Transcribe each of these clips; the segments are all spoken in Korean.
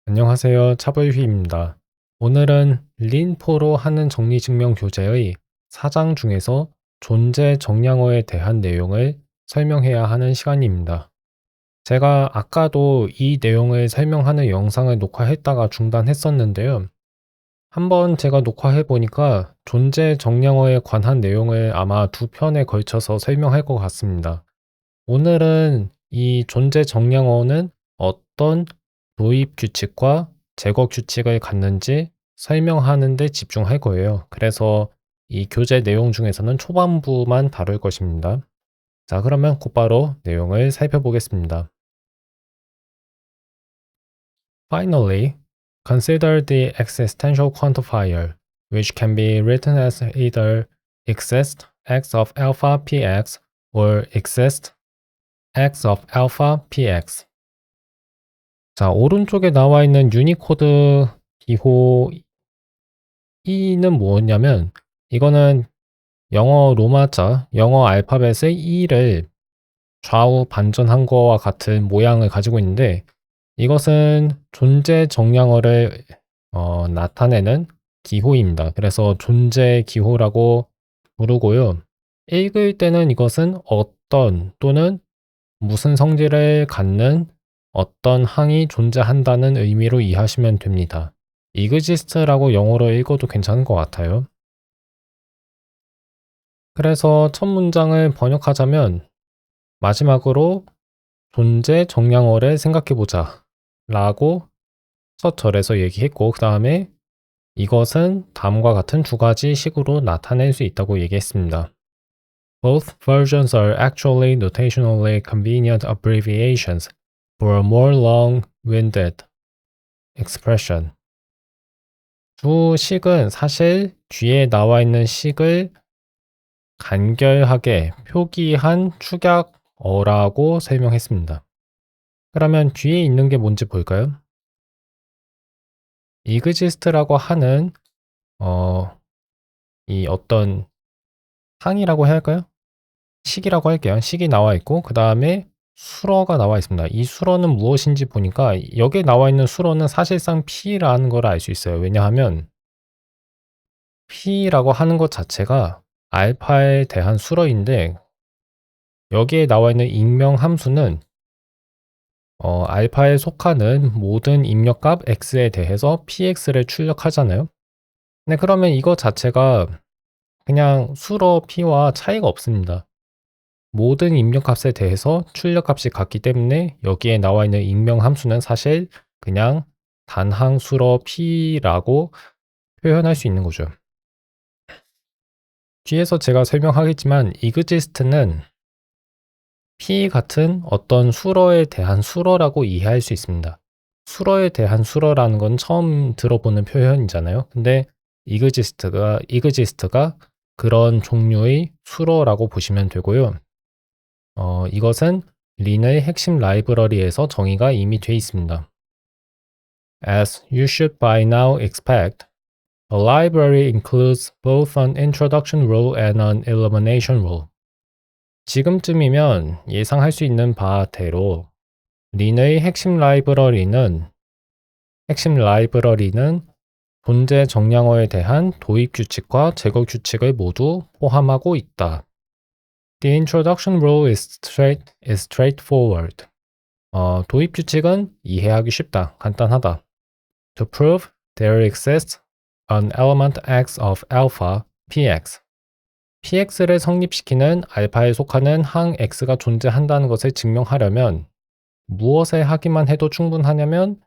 안녕하세요. 차벌휘입니다. 오늘은 린4로 하는 정리증명 교재의 4장 중에서 존재 정량어에 대한 내용을 설명해야 하는 시간입니다. 제가 아까도 이 내용을 설명하는 영상을 녹화했다가 중단했었는데요. 한번 제가 녹화해 보니까 존재 정량어에 관한 내용을 아마 두 편에 걸쳐서 설명할 것 같습니다. 오늘은 이 존재 정량어는 어떤 도입 규칙과 제거 규칙을 갖는지 설명하는 데 집중할 거예요. 그래서 이 교재 내용 중에서는 초반부만 다룰 것입니다. 자, 그러면 곧바로 내용을 살펴보겠습니다. Finally, consider the existential quantifier, which can be written as either exist x of alpha px or exist x of alpha px. 자, 오른쪽에 나와 있는 유니코드 기호 E는 뭐냐면 이거는 영어 로마자, 영어 알파벳의 E를 좌우 반전한 거와 같은 모양을 가지고 있는데 이것은 존재 정량어를 나타내는 기호입니다. 그래서 존재 기호라고 부르고요. 읽을 때는 이것은 어떤 또는 무슨 성질을 갖는 어떤 항이 존재한다는 의미로 이해하시면 됩니다. exist라고 영어로 읽어도 괜찮은 것 같아요. 그래서 첫 문장을 번역하자면 마지막으로 존재 정량어를 생각해보자 라고 첫 절에서 얘기했고 그 다음에 이것은 다음과 같은 두 가지 식으로 나타낼 수 있다고 얘기했습니다. Both versions are actually notationally convenient abbreviations for a more long-winded expression. 두 식은 사실 뒤에 나와 있는 식을 간결하게 표기한 축약어라고 설명했습니다. 그러면 뒤에 있는 게 뭔지 볼까요? exist라고 하는 이 어떤 항이라고 해야 할까요? 식이라고 할게요. 식이 나와 있고 그 다음에 수러가 나와 있습니다. 이 수러는 무엇인지 보니까 여기에 나와 있는 수러는 사실상 P라는 걸 알 수 있어요. 왜냐하면 P라고 하는 것 자체가 알파에 대한 수러인데 여기에 나와 있는 익명 함수는 알파에 속하는 모든 입력값 x에 대해서 px를 출력하잖아요. 네, 그러면 이거 자체가 그냥 수러 p와 차이가 없습니다. 모든 입력값에 대해서 출력값이 같기 때문에 여기에 나와 있는 익명 함수는 사실 그냥 단항 수러 p라고 표현할 수 있는 거죠. 뒤에서 제가 설명하겠지만 exist는 P 같은 어떤 수러에 대한 수러라고 이해할 수 있습니다. 수러에 대한 수러라는 건 처음 들어보는 표현이잖아요. 근데 exist가 그런 종류의 수러라고 보시면 되고요. 이것은 린의 핵심 라이브러리에서 정의가 이미 돼 있습니다. As you should by now expect, the library includes both an introduction rule and an elimination rule. 지금쯤이면 예상할 수 있는 바대로 린의 핵심 라이브러리는 존재 정량어에 대한 도입 규칙과 제거 규칙을 모두 포함하고 있다. The introduction rule is straightforward. 도입 규칙은 이해하기 쉽다, 간단하다. To prove there exists an element x of alpha, px. px를 성립시키는 알파에 속하는 항 x가 존재한다는 것을 증명하려면 무엇을 하기만 해도 충분하냐면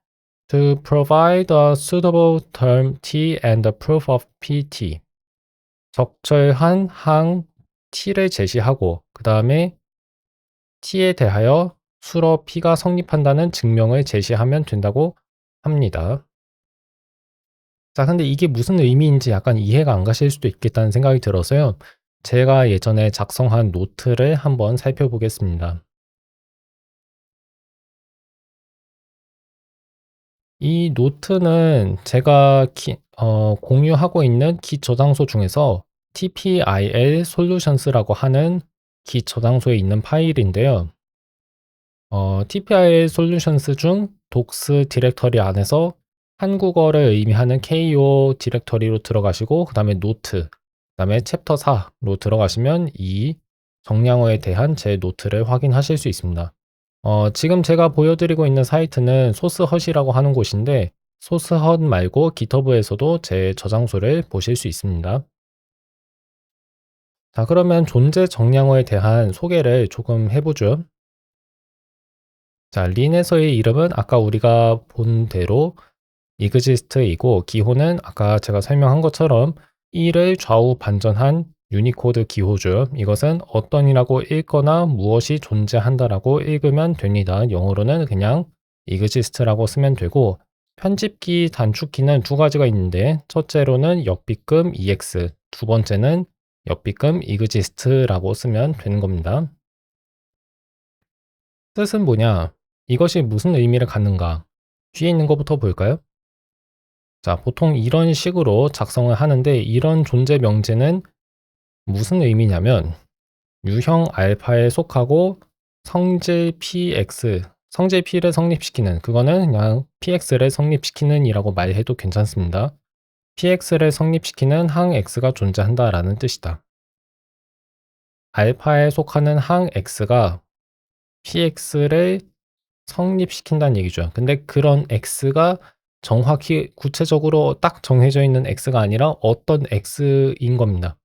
to provide a suitable term t and the proof of pt. 적절한 항 t를 제시하고 그 다음에 t에 대하여 수러 p가 성립한다는 증명을 제시하면 된다고 합니다. 자, 근데 이게 무슨 의미인지 약간 이해가 안 가실 수도 있겠다는 생각이 들어서요. 제가 예전에 작성한 노트를 한번 살펴보겠습니다. 이 노트는 제가 공유하고 있는 깃 저장소 중에서 tpil solutions라고 하는 깃 저장소에 있는 파일인데요. TPI 솔루션스 중 독스 디렉터리 안에서 한국어를 의미하는 KO 디렉터리로 들어가시고 그다음에 노트, 그다음에 챕터 4로 들어가시면 이 정량어에 대한 제 노트를 확인하실 수 있습니다. 지금 제가 보여드리고 있는 사이트는 소스헛이라고 하는 곳인데 소스헛 말고 깃허브에서도 제 저장소를 보실 수 있습니다. 자, 그러면 존재 정량어에 대한 소개를 조금 해보죠. 자, 린에서의 이름은 아까 우리가 본 대로 exist이고 기호는 아까 제가 설명한 것처럼 1을 좌우 반전한 유니코드 기호죠. 이것은 어떤이라고 읽거나 무엇이 존재한다라고 읽으면 됩니다. 영어로는 그냥 exist라고 쓰면 되고 편집키, 단축키는 두 가지가 있는데 첫째로는 역비금 ex, 두 번째는 역비금 exist라고 쓰면 되는 겁니다. 뜻은 뭐냐? 이것이 무슨 의미를 갖는가? 뒤에 있는 것부터 볼까요? 자, 보통 이런 식으로 작성을 하는데 이런 존재 명제는 무슨 의미냐면 유형 알파에 속하고 성질 px, 성질 p를 성립시키는 그거는 그냥 px를 성립시키는 이라고 말해도 괜찮습니다. px를 성립시키는 항 x가 존재한다라는 뜻이다. 알파에 속하는 항 x가 px를 성립시킨다는 얘기죠. 근데 그런 x가 정확히 구체적으로 딱 정해져 있는 x가 아니라 어떤 x인 겁니다.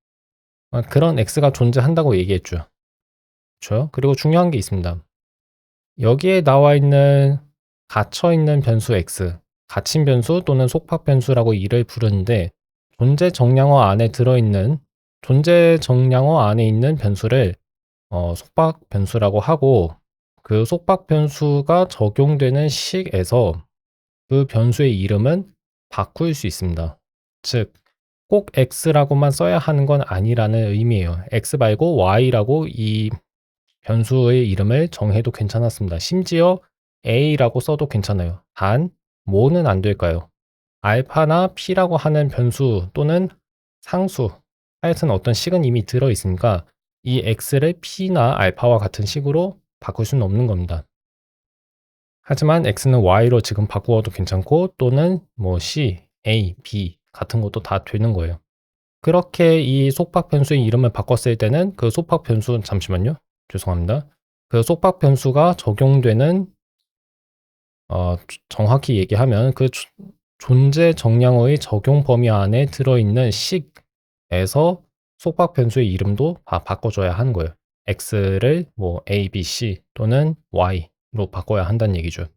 그런 x가 존재한다고 얘기했죠. 그렇죠? 그리고 중요한 게 있습니다. 여기에 나와 있는 갇혀 있는 변수 x, 갇힌 변수 또는 속박 변수라고 이를 부르는데 존재 정량어 안에 들어있는 존재 정량어 안에 있는 변수를 속박 변수라고 하고 그 속박 변수가 적용되는 식에서 그 변수의 이름은 바꿀 수 있습니다. 즉, 꼭 x라고만 써야 하는 건 아니라는 의미예요. x 말고 y라고 이 변수의 이름을 정해도 괜찮았습니다. 심지어 a라고 써도 괜찮아요. 단, 뭐는 안 될까요? 알파나 p라고 하는 변수 또는 상수, 하여튼 어떤 식은 이미 들어있으니까 이 x를 p나 알파와 같은 식으로 바꿀 수는 없는 겁니다. 하지만 x는 y로 지금 바꾸어도 괜찮고 또는 뭐 c, a, b 같은 것도 다 되는 거예요. 그렇게 이 속박 변수의 이름을 바꿨을 때는 그 속박 변수, 잠시만요. 죄송합니다. 그 속박 변수가 적용되는 정확히 얘기하면 그 존재 정량어의 적용 범위 안에 들어있는 식에서 속박 변수의 이름도 다 바꿔줘야 하는 거예요. x를 뭐 a, b, c 또는 y로 바꿔야 한다는 얘기죠.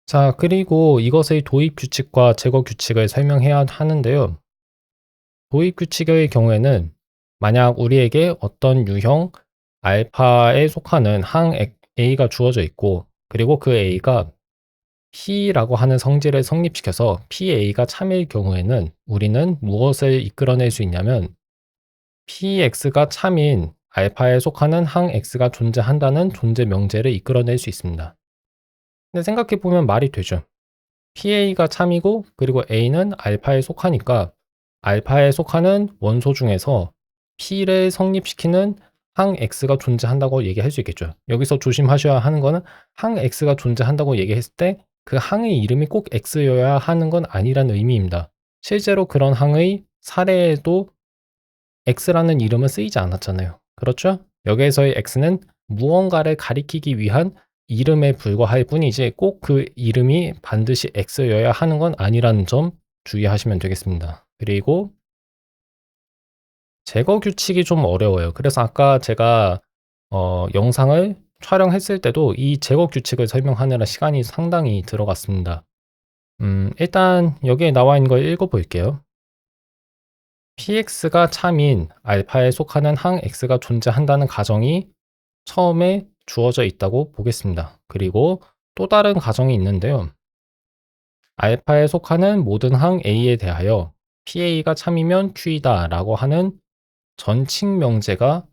자, 그리고 이것의 도입 규칙과 제거 규칙을 설명해야 하는데요. 도입 규칙의 경우에는 만약 우리에게 어떤 유형 알파에 속하는 항 a가 주어져 있고 그리고 그 a가 p라고 하는 성질을 성립시켜서 pa가 참일 경우에는 우리는 무엇을 이끌어낼 수 있냐면 px가 참인 알파에 속하는 항 x가 존재한다는 존재 명제를 이끌어낼 수 있습니다. 근데 생각해보면 말이 되죠. pa가 참이고 그리고 a는 알파에 속하니까 알파에 속하는 원소 중에서 p를 성립시키는 항 x가 존재한다고 얘기할 수 있겠죠. 여기서 조심하셔야 하는 거는 항 x가 존재한다고 얘기했을 때 그 항의 이름이 꼭 x여야 하는 건 아니라는 의미입니다. 실제로 그런 항의 사례에도 x라는 이름은 쓰이지 않았잖아요. 그렇죠? 여기에서의 x는 무언가를 가리키기 위한 이름에 불과할 뿐이지 꼭 그 이름이 반드시 x여야 하는 건 아니라는 점 주의하시면 되겠습니다. 그리고 제거 규칙이 좀 어려워요. 그래서 아까 제가 영상을 촬영했을 때도 이 제거 규칙을 설명하느라 시간이 상당히 들어갔습니다. 일단 여기에 나와 있는 걸 읽어볼게요. px가 참인 알파에 속하는 항 x가 존재한다는 가정이 처음에 주어져 있다고 보겠습니다. 그리고 또 다른 가정이 있는데요. 알파에 속하는 모든 항 a에 대하여 pa가 참이면 q이다 라고 하는 전칙 명제가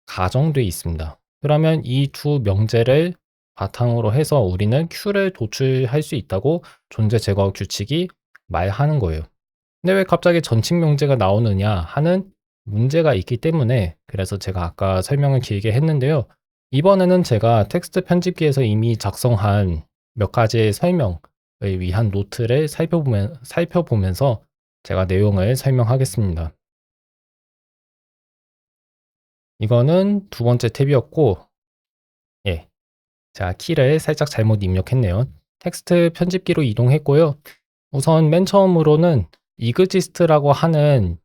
가정돼 있습니다. 그러면 이 두 명제를 바탕으로 해서 우리는 q를 도출할 수 있다고 존재 제거 규칙이 말하는 거예요. 근데 왜 갑자기 전칙 명제가 나오느냐 하는 문제가 있기 때문에 그래서 제가 아까 설명을 길게 했는데요. 이번에는 제가 텍스트 편집기에서 이미 작성한 몇 가지의 설명을 위한 노트를 살펴보면서 제가 내용을 설명하겠습니다. 이거는 두 번째 탭이었고, 예, 제가 키를 살짝 잘못 입력했네요. 텍스트 편집기로 이동했고요. 우선 맨 처음으로는 이그지스트라고 하는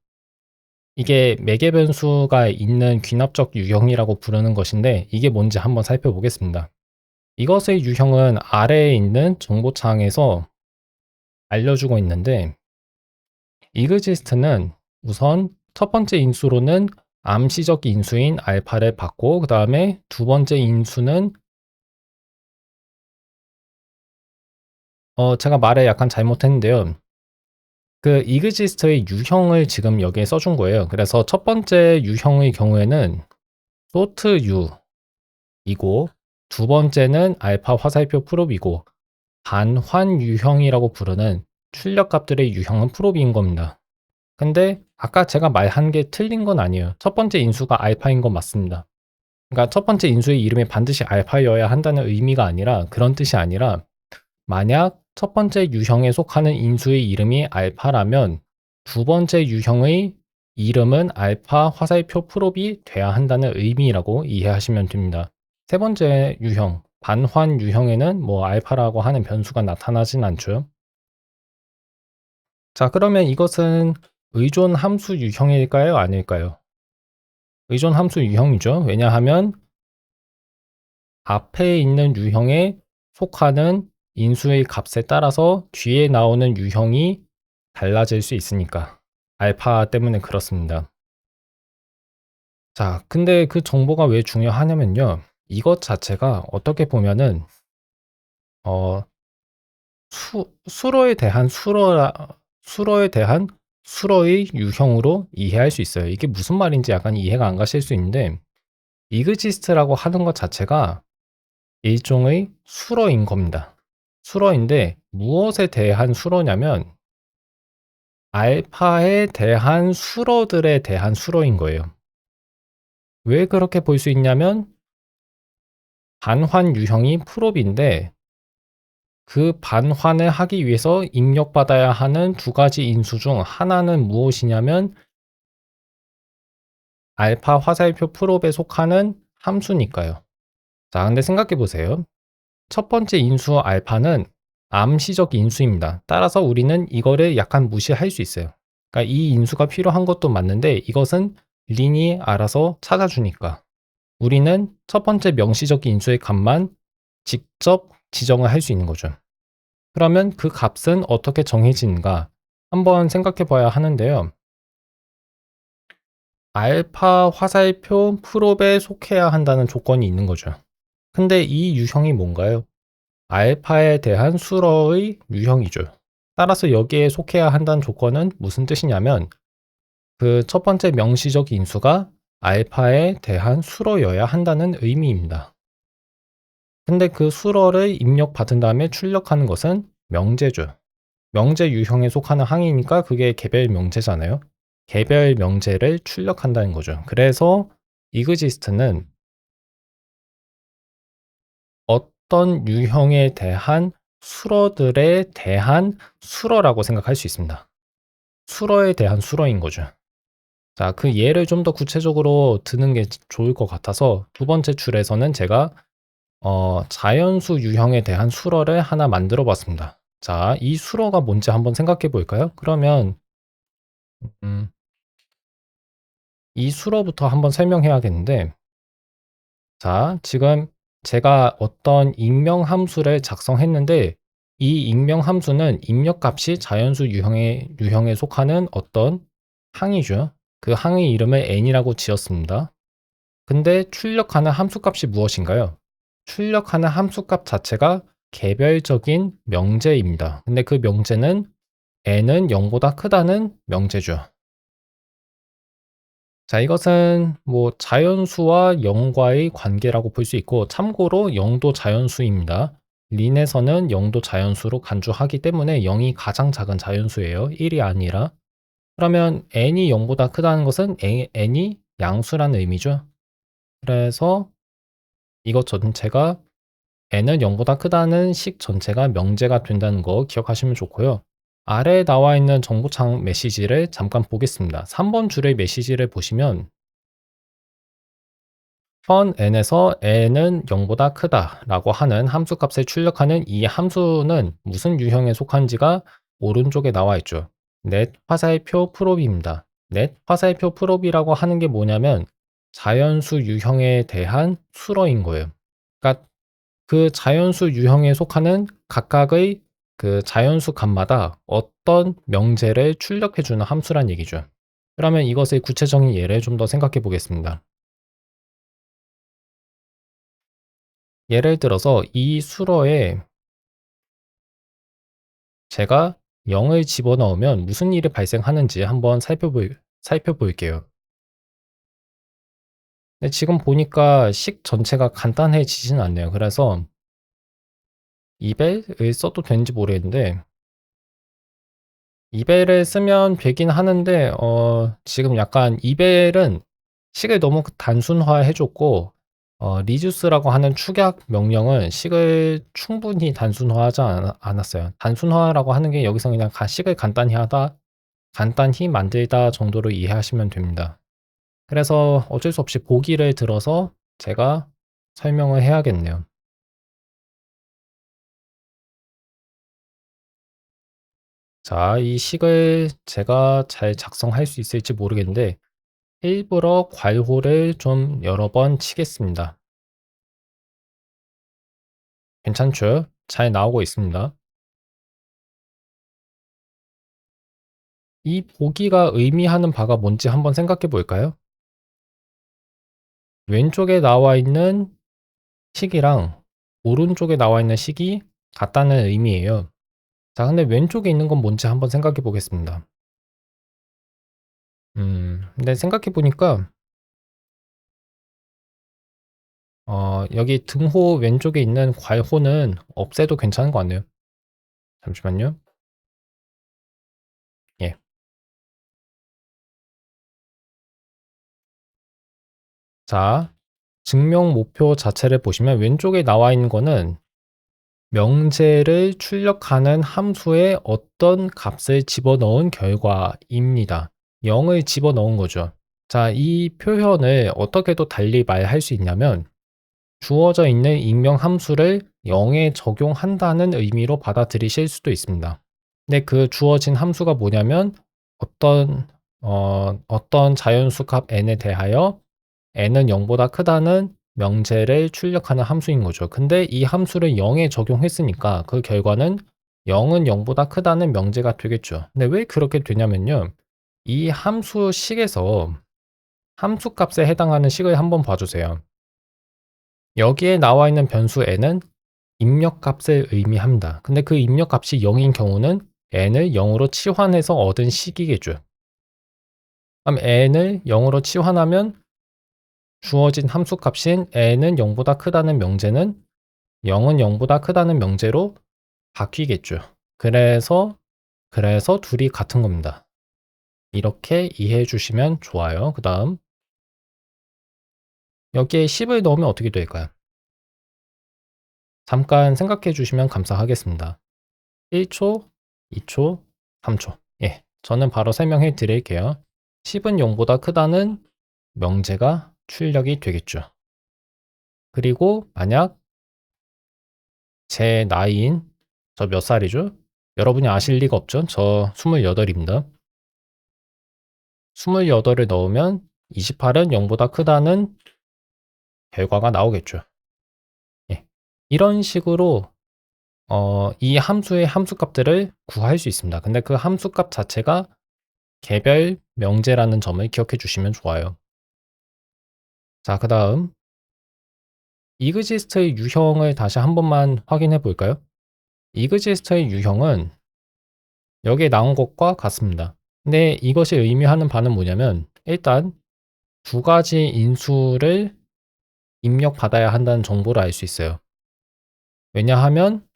이게 매개 변수가 있는 귀납적 유형이라고 부르는 것인데 이게 뭔지 한번 살펴보겠습니다. 이것의 유형은 아래에 있는 정보창에서 알려주고 있는데 이그지스트는 우선 첫 번째 인수로는 암시적 인수인 알파를 받고 그 다음에 두 번째 인수는 제가 말을 약간 잘못했는데요. 그 이그지스트의 유형을 지금 여기에 써준 거예요. 그래서 첫 번째 유형의 경우에는 sort u이고 두 번째는 알파 화살표 프롭이고 반환 유형이라고 부르는 출력값들의 유형은 프롭인 겁니다. 근데 아까 제가 말한 게 틀린 건 아니에요. 첫 번째 인수가 알파인 건 맞습니다. 그러니까 첫 번째 인수의 이름이 반드시 알파여야 한다는 의미가 아니라 그런 뜻이 아니라 만약 첫 번째 유형에 속하는 인수의 이름이 알파라면 두 번째 유형의 이름은 알파 화살표 프롭이 돼야 한다는 의미라고 이해하시면 됩니다. 세 번째 유형, 반환 유형에는 뭐 알파라고 하는 변수가 나타나진 않죠. 자, 그러면 이것은 의존 함수 유형일까요? 아닐까요? 의존 함수 유형이죠. 왜냐하면 앞에 있는 유형에 속하는 인수의 값에 따라서 뒤에 나오는 유형이 달라질 수 있으니까. 알파 때문에 그렇습니다. 자, 근데 그 정보가 왜 중요하냐면요. 이것 자체가 어떻게 보면은 어, 수로에 대한 수로의 유형으로 이해할 수 있어요. 이게 무슨 말인지 약간 이해가 안 가실 수 있는데 이그지스트라고 하는 것 자체가 일종의 수로인 겁니다. 수로인데 무엇에 대한 수로냐면 알파에 대한 수로들에 대한 수로인 거예요. 왜 그렇게 볼 수 있냐면 반환 유형이 프롭인데 그 반환을 하기 위해서 입력받아야 하는 두 가지 인수 중 하나는 무엇이냐면 알파 화살표 프롭에 속하는 함수니까요. 자, 근데 생각해 보세요. 첫 번째 인수 알파는 암시적 인수입니다. 따라서 우리는 이거를 약간 무시할 수 있어요. 그러니까 이 인수가 필요한 것도 맞는데 이것은 린이 알아서 찾아주니까 우리는 첫 번째 명시적 인수의 값만 직접 지정을 할 수 있는 거죠. 그러면 그 값은 어떻게 정해지는가 한번 생각해 봐야 하는데요. 알파 화살표 프롭에 속해야 한다는 조건이 있는 거죠. 근데 이 유형이 뭔가요? 알파에 대한 수로의 유형이죠. 따라서 여기에 속해야 한다는 조건은 무슨 뜻이냐면 그 첫 번째 명시적 인수가 알파에 대한 수로여야 한다는 의미입니다. 근데 그 수로를 입력받은 다음에 출력하는 것은 명제죠. 명제 유형에 속하는 항이니까 그게 개별 명제잖아요. 개별 명제를 출력한다는 거죠. 그래서 이그지스트는 어떤 유형에 대한 수로들에 대한 수로라고 생각할 수 있습니다. 수로에 대한 수로인 거죠. 자, 그 예를 좀 더 구체적으로 드는 게 좋을 것 같아서 두 번째 줄에서는 제가 자연수 유형에 대한 수로를 하나 만들어 봤습니다. 자, 이 수로가 뭔지 한번 생각해 볼까요? 그러면 음, 이 수로부터 한번 설명해야겠는데 자, 지금 제가 어떤 익명 함수를 작성했는데 이 익명 함수는 입력값이 자연수 유형에 속하는 어떤 항이죠. 그 항의 이름을 n이라고 지었습니다. 근데 출력하는 함수값이 무엇인가요? 출력하는 함수값 자체가 개별적인 명제입니다. 근데 그 명제는 n은 0보다 크다는 명제죠. 자, 이것은 뭐 자연수와 0과의 관계라고 볼 수 있고 참고로 0도 자연수입니다. 린에서는 0도 자연수로 간주하기 때문에 0이 가장 작은 자연수예요. 1이 아니라. 그러면 n이 0보다 크다는 것은 n이 양수라는 의미죠. 그래서 이것 전체가 n은 0보다 크다는 식 전체가 명제가 된다는 거 기억하시면 좋고요. 아래에 나와 있는 정보창 메시지를 잠깐 보겠습니다. 3번 줄의 메시지를 보시면 펀 n에서 n은 0보다 크다라고 하는 함수값을 출력하는 이 함수는 무슨 유형에 속한지가 오른쪽에 나와 있죠. 넷 화살표 프로비입니다. 넷 화살표 프로비라고 하는 게 뭐냐면 자연수 유형에 대한 수러인 거예요. 그러니까 그 자연수 유형에 속하는 각각의 그 자연수 값마다 어떤 명제를 출력해 주는 함수란 얘기죠. 그러면 이것의 구체적인 예를 좀 더 생각해 보겠습니다. 예를 들어서 이 수러에 제가 0을 집어넣으면 무슨 일이 발생하는지 한번 살펴볼게요. 근데 지금 보니까 식 전체가 간단해지진 않네요. 그래서 이벨을 써도 되는지 모르겠는데 이벨을 쓰면 되긴 하는데 지금 약간 이벨은 식을 너무 단순화해 줬고 reduce라고 하는 축약 명령은 식을 충분히 단순화하지 않았어요. 단순화라고 하는 게 여기서 그냥 식을 간단히 만들다 정도로 이해하시면 됩니다. 그래서 어쩔 수 없이 보기를 들어서 제가 설명을 해야겠네요. 자, 이 식을 제가 잘 작성할 수 있을지 모르겠는데 일부러 괄호를 좀 여러 번 치겠습니다. 괜찮죠? 잘 나오고 있습니다. 이 보기가 의미하는 바가 뭔지 한번 생각해 볼까요? 왼쪽에 나와 있는 식이랑 오른쪽에 나와 있는 식이 같다는 의미예요. 자, 근데 왼쪽에 있는 건 뭔지 한번 생각해 보겠습니다. 근데 생각해 보니까 여기 등호 왼쪽에 있는 괄호는 없애도 괜찮은 것 같네요. 잠시만요. 예. 자, 증명 목표 자체를 보시면 왼쪽에 나와 있는 거는 명제를 출력하는 함수에 어떤 값을 집어넣은 결과입니다. 0을 집어넣은 거죠. 자, 이 표현을 어떻게도 달리 말할 수 있냐면 주어져 있는 익명 함수를 0에 적용한다는 의미로 받아들이실 수도 있습니다. 근데 그 주어진 함수가 뭐냐면 어떤 자연수 값 n에 대하여 n은 0보다 크다는 명제를 출력하는 함수인 거죠. 근데 이 함수를 0에 적용했으니까 그 결과는 0은 0보다 크다는 명제가 되겠죠. 근데 왜 그렇게 되냐면요. 이 함수식에서 함수 값에 해당하는 식을 한번 봐주세요. 여기에 나와 있는 변수 n은 입력값을 의미합니다. 근데 그 입력값이 0인 경우는 n을 0으로 치환해서 얻은 식이겠죠. 그럼 n을 0으로 치환하면 주어진 함수값인 n은 0보다 크다는 명제는 0은 0보다 크다는 명제로 바뀌겠죠. 그래서 둘이 같은 겁니다. 이렇게 이해해 주시면 좋아요. 그 다음 여기에 10을 넣으면 어떻게 될까요? 잠깐 생각해 주시면 감사하겠습니다. 1초, 2초, 3초. 예, 저는 바로 설명해 드릴게요. 10은 0보다 크다는 명제가 출력이 되겠죠. 그리고 만약 제 나이인 저 몇 살이죠? 여러분이 아실 리가 없죠? 저 28입니다. 28을 넣으면 28은 0보다 크다는 결과가 나오겠죠. 예. 이런 식으로 이 함수의 함수값들을 구할 수 있습니다. 근데 그 함수값 자체가 개별 명제라는 점을 기억해 주시면 좋아요. 자, 그 다음 이그지스트의 유형을 다시 한 번만 확인해 볼까요? 이그지스트의 유형은 여기에 나온 것과 같습니다. 근데 이것이 의미하는 바는 뭐냐면 일단 두 가지 인수를 입력받아야 한다는 정보를 알 수 있어요. 왜냐하면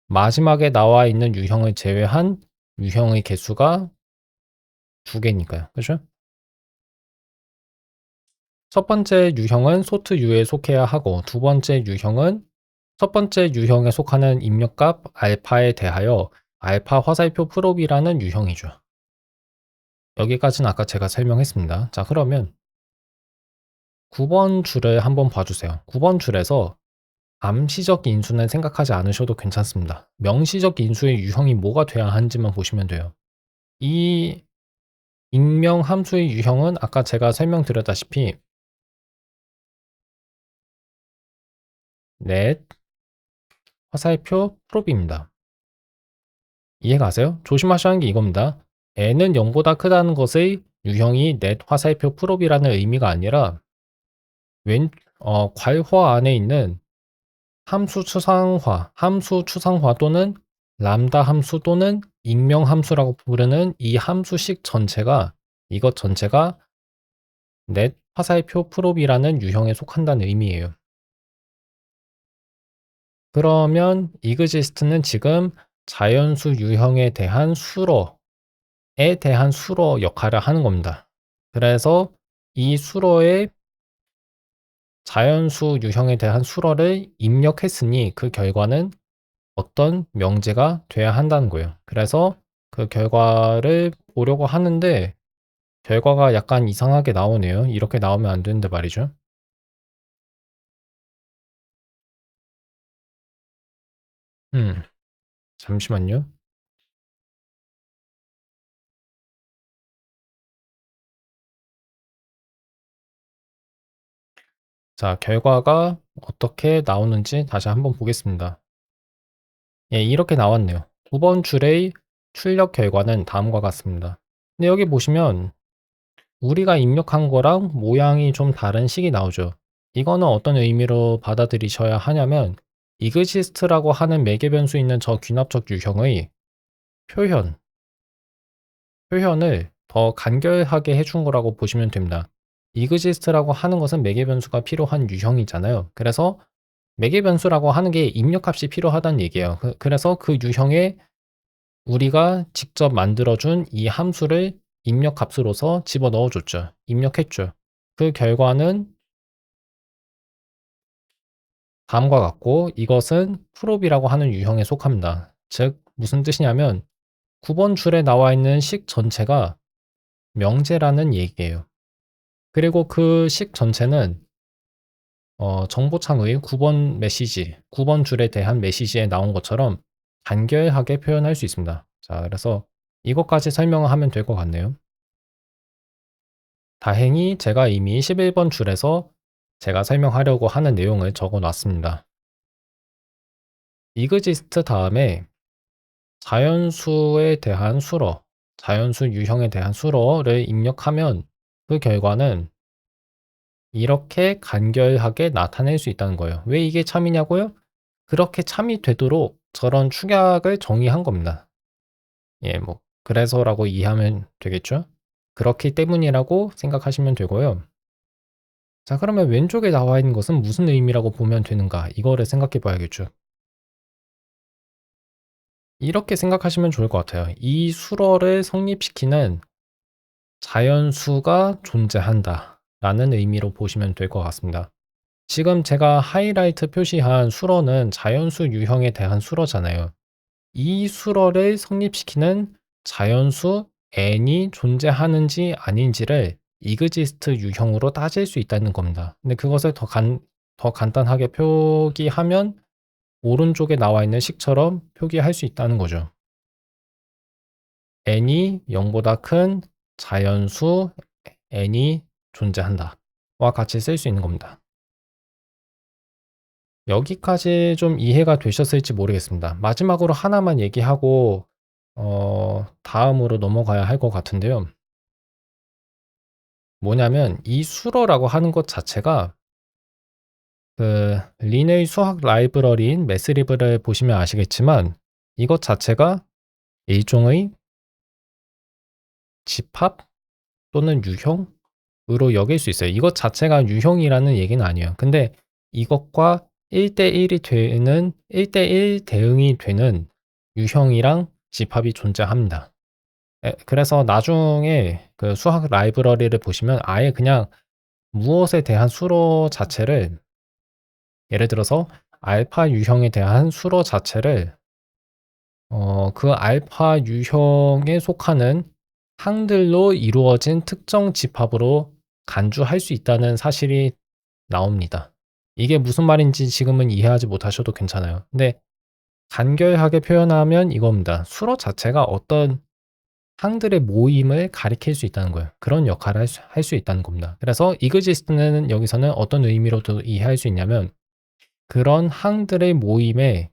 마지막에 나와 있는 유형을 제외한 유형의 개수가 두 개니까요. 그죠? 첫 번째 유형은 sort U에 속해야 하고 두 번째 유형은 첫 번째 유형에 속하는 입력값 알파에 대하여 알파 화살표 프롭이라는 유형이죠. 여기까지는 아까 제가 설명했습니다. 자, 그러면 9번 줄을 한번 봐주세요. 9번 줄에서 암시적 인수는 생각하지 않으셔도 괜찮습니다. 명시적 인수의 유형이 뭐가 돼야 하는지만 보시면 돼요. 이 익명 함수의 유형은 아까 제가 설명드렸다시피 net 화살표 프롭입니다. 이해가세요? 조심하셔야 하는 게 이겁니다. n은 0보다 크다는 것의 유형이 net 화살표 프롭이라는 의미가 아니라 괄호 안에 있는 함수 추상화 또는 람다 함수 또는 익명 함수라고 부르는 이 함수식 전체가 이것 전체가 net 화살표 프롭이라는 유형에 속한다는 의미예요. 그러면 exist는 지금 자연수 유형에 대한 수로에 대한 수로 역할을 하는 겁니다. 그래서 이 수로의 자연수 유형에 대한 수로를 입력했으니 그 결과는 어떤 명제가 돼야 한다는 거예요. 그래서 그 결과를 보려고 하는데 결과가 약간 이상하게 나오네요. 이렇게 나오면 안 되는데 말이죠. 잠시만요. 자, 결과가 어떻게 나오는지 다시 한번 보겠습니다. 예, 이렇게 나왔네요. 9번 줄의 출력 결과는 다음과 같습니다. 근데 여기 보시면 우리가 입력한 거랑 모양이 좀 다른 식이 나오죠. 이거는 어떤 의미로 받아들이셔야 하냐면 exist라고 하는 매개 변수 있는 저 귀납적 유형의 표현을 더 간결하게 해준 거라고 보시면 됩니다. exist라고 하는 것은 매개 변수가 필요한 유형이잖아요. 그래서 매개 변수라고 하는 게 입력값이 필요하다는 얘기예요. 그래서 그 유형에 우리가 직접 만들어준 이 함수를 입력값으로서 집어넣어 줬죠. 입력했죠. 그 결과는 다음과 같고 이것은 프롭이라고 하는 유형에 속합니다. 즉 무슨 뜻이냐면 9번 줄에 나와 있는 식 전체가 명제라는 얘기예요. 그리고 그 식 전체는 정보창의 9번 메시지, 9번 줄에 대한 메시지에 나온 것처럼 간결하게 표현할 수 있습니다. 자, 그래서 이것까지 설명을 하면 될 것 같네요. 다행히 제가 이미 11번 줄에서 제가 설명하려고 하는 내용을 적어 놨습니다. exist 다음에 자연수에 대한 수로, 자연수 유형에 대한 수로를 입력하면 그 결과는 이렇게 간결하게 나타낼 수 있다는 거예요. 왜 이게 참이냐고요? 그렇게 참이 되도록 저런 축약을 정의한 겁니다. 예, 뭐 그래서라고 이해하면 되겠죠? 그렇기 때문이라고 생각하시면 되고요. 자, 그러면 왼쪽에 나와 있는 것은 무슨 의미라고 보면 되는가? 이거를 생각해 봐야겠죠. 이렇게 생각하시면 좋을 것 같아요. 이 수로를 성립시키는 자연수가 존재한다 라는 의미로 보시면 될 것 같습니다. 지금 제가 하이라이트 표시한 수로는 자연수 유형에 대한 수로잖아요. 이 수로를 성립시키는 자연수 n이 존재하는지 아닌지를 exist 유형으로 따질 수 있다는 겁니다. 근데 그것을 더 간단하게 표기하면 오른쪽에 나와 있는 식처럼 표기할 수 있다는 거죠. n이 0보다 큰 자연수 n이 존재한다 와 같이 쓸 수 있는 겁니다. 여기까지 좀 이해가 되셨을지 모르겠습니다. 마지막으로 하나만 얘기하고 다음으로 넘어가야 할 것 같은데요. 뭐냐면 이 수로라고 하는 것 자체가 그 린의 수학 라이브러리인 매스리브를 보시면 아시겠지만 이것 자체가 일종의 집합 또는 유형으로 여길 수 있어요. 이것 자체가 유형이라는 얘기는 아니에요. 근데 이것과 1대1이 되는 1대1 대응이 되는 유형이랑 집합이 존재합니다. 그래서 나중에 그 수학 라이브러리를 보시면 아예 그냥 무엇에 대한 수로 자체를 예를 들어서 알파 유형에 대한 수로 자체를 그 알파 유형에 속하는 항들로 이루어진 특정 집합으로 간주할 수 있다는 사실이 나옵니다. 이게 무슨 말인지 지금은 이해하지 못하셔도 괜찮아요. 근데 간결하게 표현하면 이겁니다. 수로 자체가 어떤 항들의 모임을 가리킬 수 있다는 거예요. 그런 역할을 할 수 있다는 겁니다. 그래서 exist는 여기서는 어떤 의미로도 이해할 수 있냐면 그런 항들의 모임에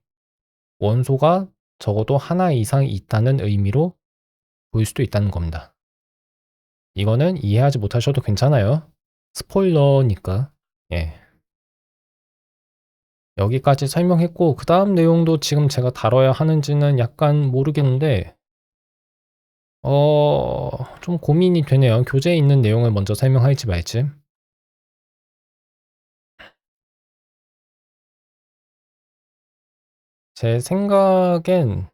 원소가 적어도 하나 이상 있다는 의미로 볼 수도 있다는 겁니다. 이거는 이해하지 못하셔도 괜찮아요. 스포일러니까. 예. 여기까지 설명했고 그 다음 내용도 지금 제가 다뤄야 하는지는 약간 모르겠는데 좀 고민이 되네요. 교재에 있는 내용을 먼저 설명할지 말지. 제 생각엔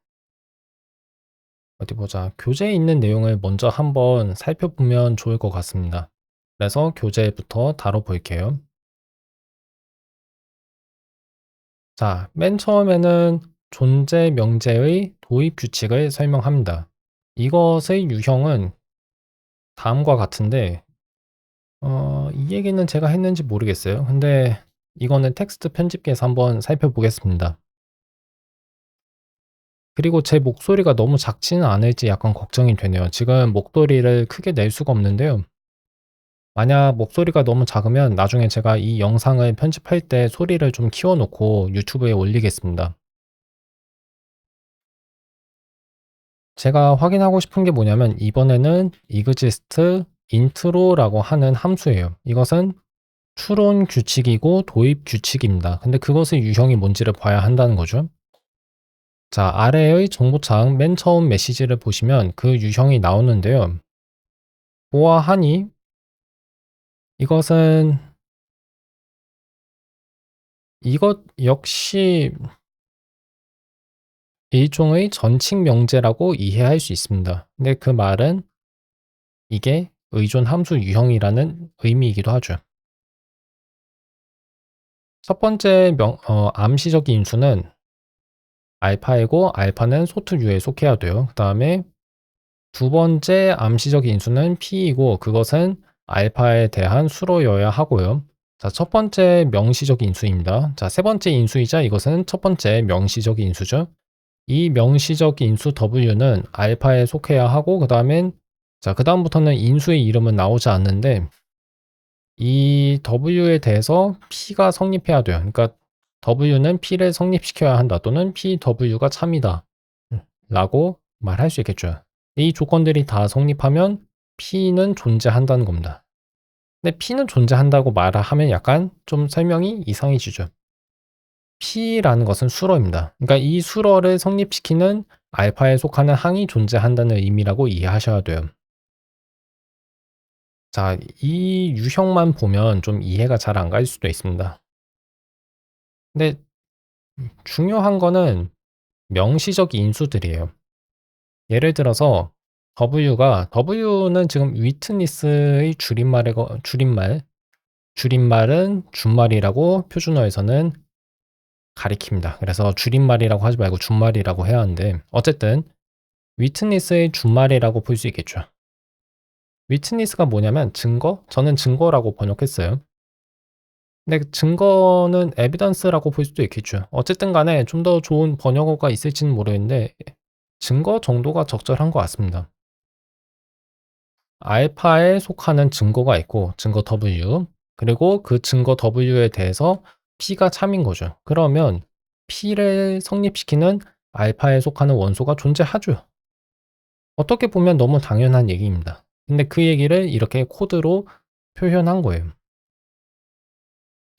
어디 보자. 교재에 있는 내용을 먼저 한번 살펴보면 좋을 것 같습니다. 그래서 교재부터 다뤄볼게요. 자, 맨 처음에는 존재 명제의 도입 규칙을 설명합니다. 이것의 유형은 다음과 같은데 이 얘기는 제가 했는지 모르겠어요. 근데 이거는 텍스트 편집기에서 한번 살펴보겠습니다. 그리고 제 목소리가 너무 작지는 않을지 약간 걱정이 되네요. 지금 목소리를 크게 낼 수가 없는데요. 만약 목소리가 너무 작으면 나중에 제가 이 영상을 편집할 때 소리를 좀 키워 놓고 유튜브에 올리겠습니다. 제가 확인하고 싶은 게 뭐냐면 이번에는 exist intro라고 하는 함수예요. 이것은 추론 규칙이고 도입 규칙입니다. 근데 그것의 유형이 뭔지를 봐야 한다는 거죠. 자, 아래의 정보창 맨 처음 메시지를 보시면 그 유형이 나오는데요. 보아하니 이것은 이것 역시 일종의 전칙 명제라고 이해할 수 있습니다. 근데 그 말은 이게 의존 함수 유형이라는 의미이기도 하죠. 첫 번째 암시적 인수는 알파이고 알파는 소트 U에 속해야 돼요. 그 다음에 두 번째 암시적 인수는 P이고 그것은 알파에 대한 수로여야 하고요. 자, 첫 번째 명시적 인수입니다. 자, 세 번째 인수이자 이것은 첫 번째 명시적 인수죠. 이 명시적 인수 W는 알파에 속해야 하고 그 다음부터는 인수의 이름은 나오지 않는데 이 W에 대해서 P가 성립해야 돼요. 그러니까 W는 P를 성립시켜야 한다 또는 PW가 참이다 라고 말할 수 있겠죠. 이 조건들이 다 성립하면 P는 존재한다는 겁니다. 근데 P는 존재한다고 말하면 약간 좀 설명이 이상해지죠. P라는 것은 수러입니다. 그러니까 이 수러를 성립시키는 알파에 속하는 항이 존재한다는 의미라고 이해하셔야 돼요. 자, 이 유형만 보면 좀 이해가 잘 안 갈 수도 있습니다. 근데 중요한 거는 명시적 인수들이에요. 예를 들어서 W는 지금 witness의 줄임말은 준말이라고 표준어에서는 가리킵니다. 그래서 줄임말이라고 하지 말고 준말이라고 해야 하는데 어쨌든 witness의 준말이라고 볼 수 있겠죠. witness가 뭐냐면 증거? 저는 증거라고 번역했어요. 근데 증거는 evidence라고 볼 수도 있겠죠. 어쨌든 간에 좀 더 좋은 번역어가 있을지는 모르겠는데 증거 정도가 적절한 것 같습니다. 알파에 속하는 증거가 있고 증거 W 그리고 그 증거 W에 대해서 P가 참인 거죠. 그러면 P를 성립시키는 알파에 속하는 원소가 존재하죠. 어떻게 보면 너무 당연한 얘기입니다. 근데 그 얘기를 이렇게 코드로 표현한 거예요.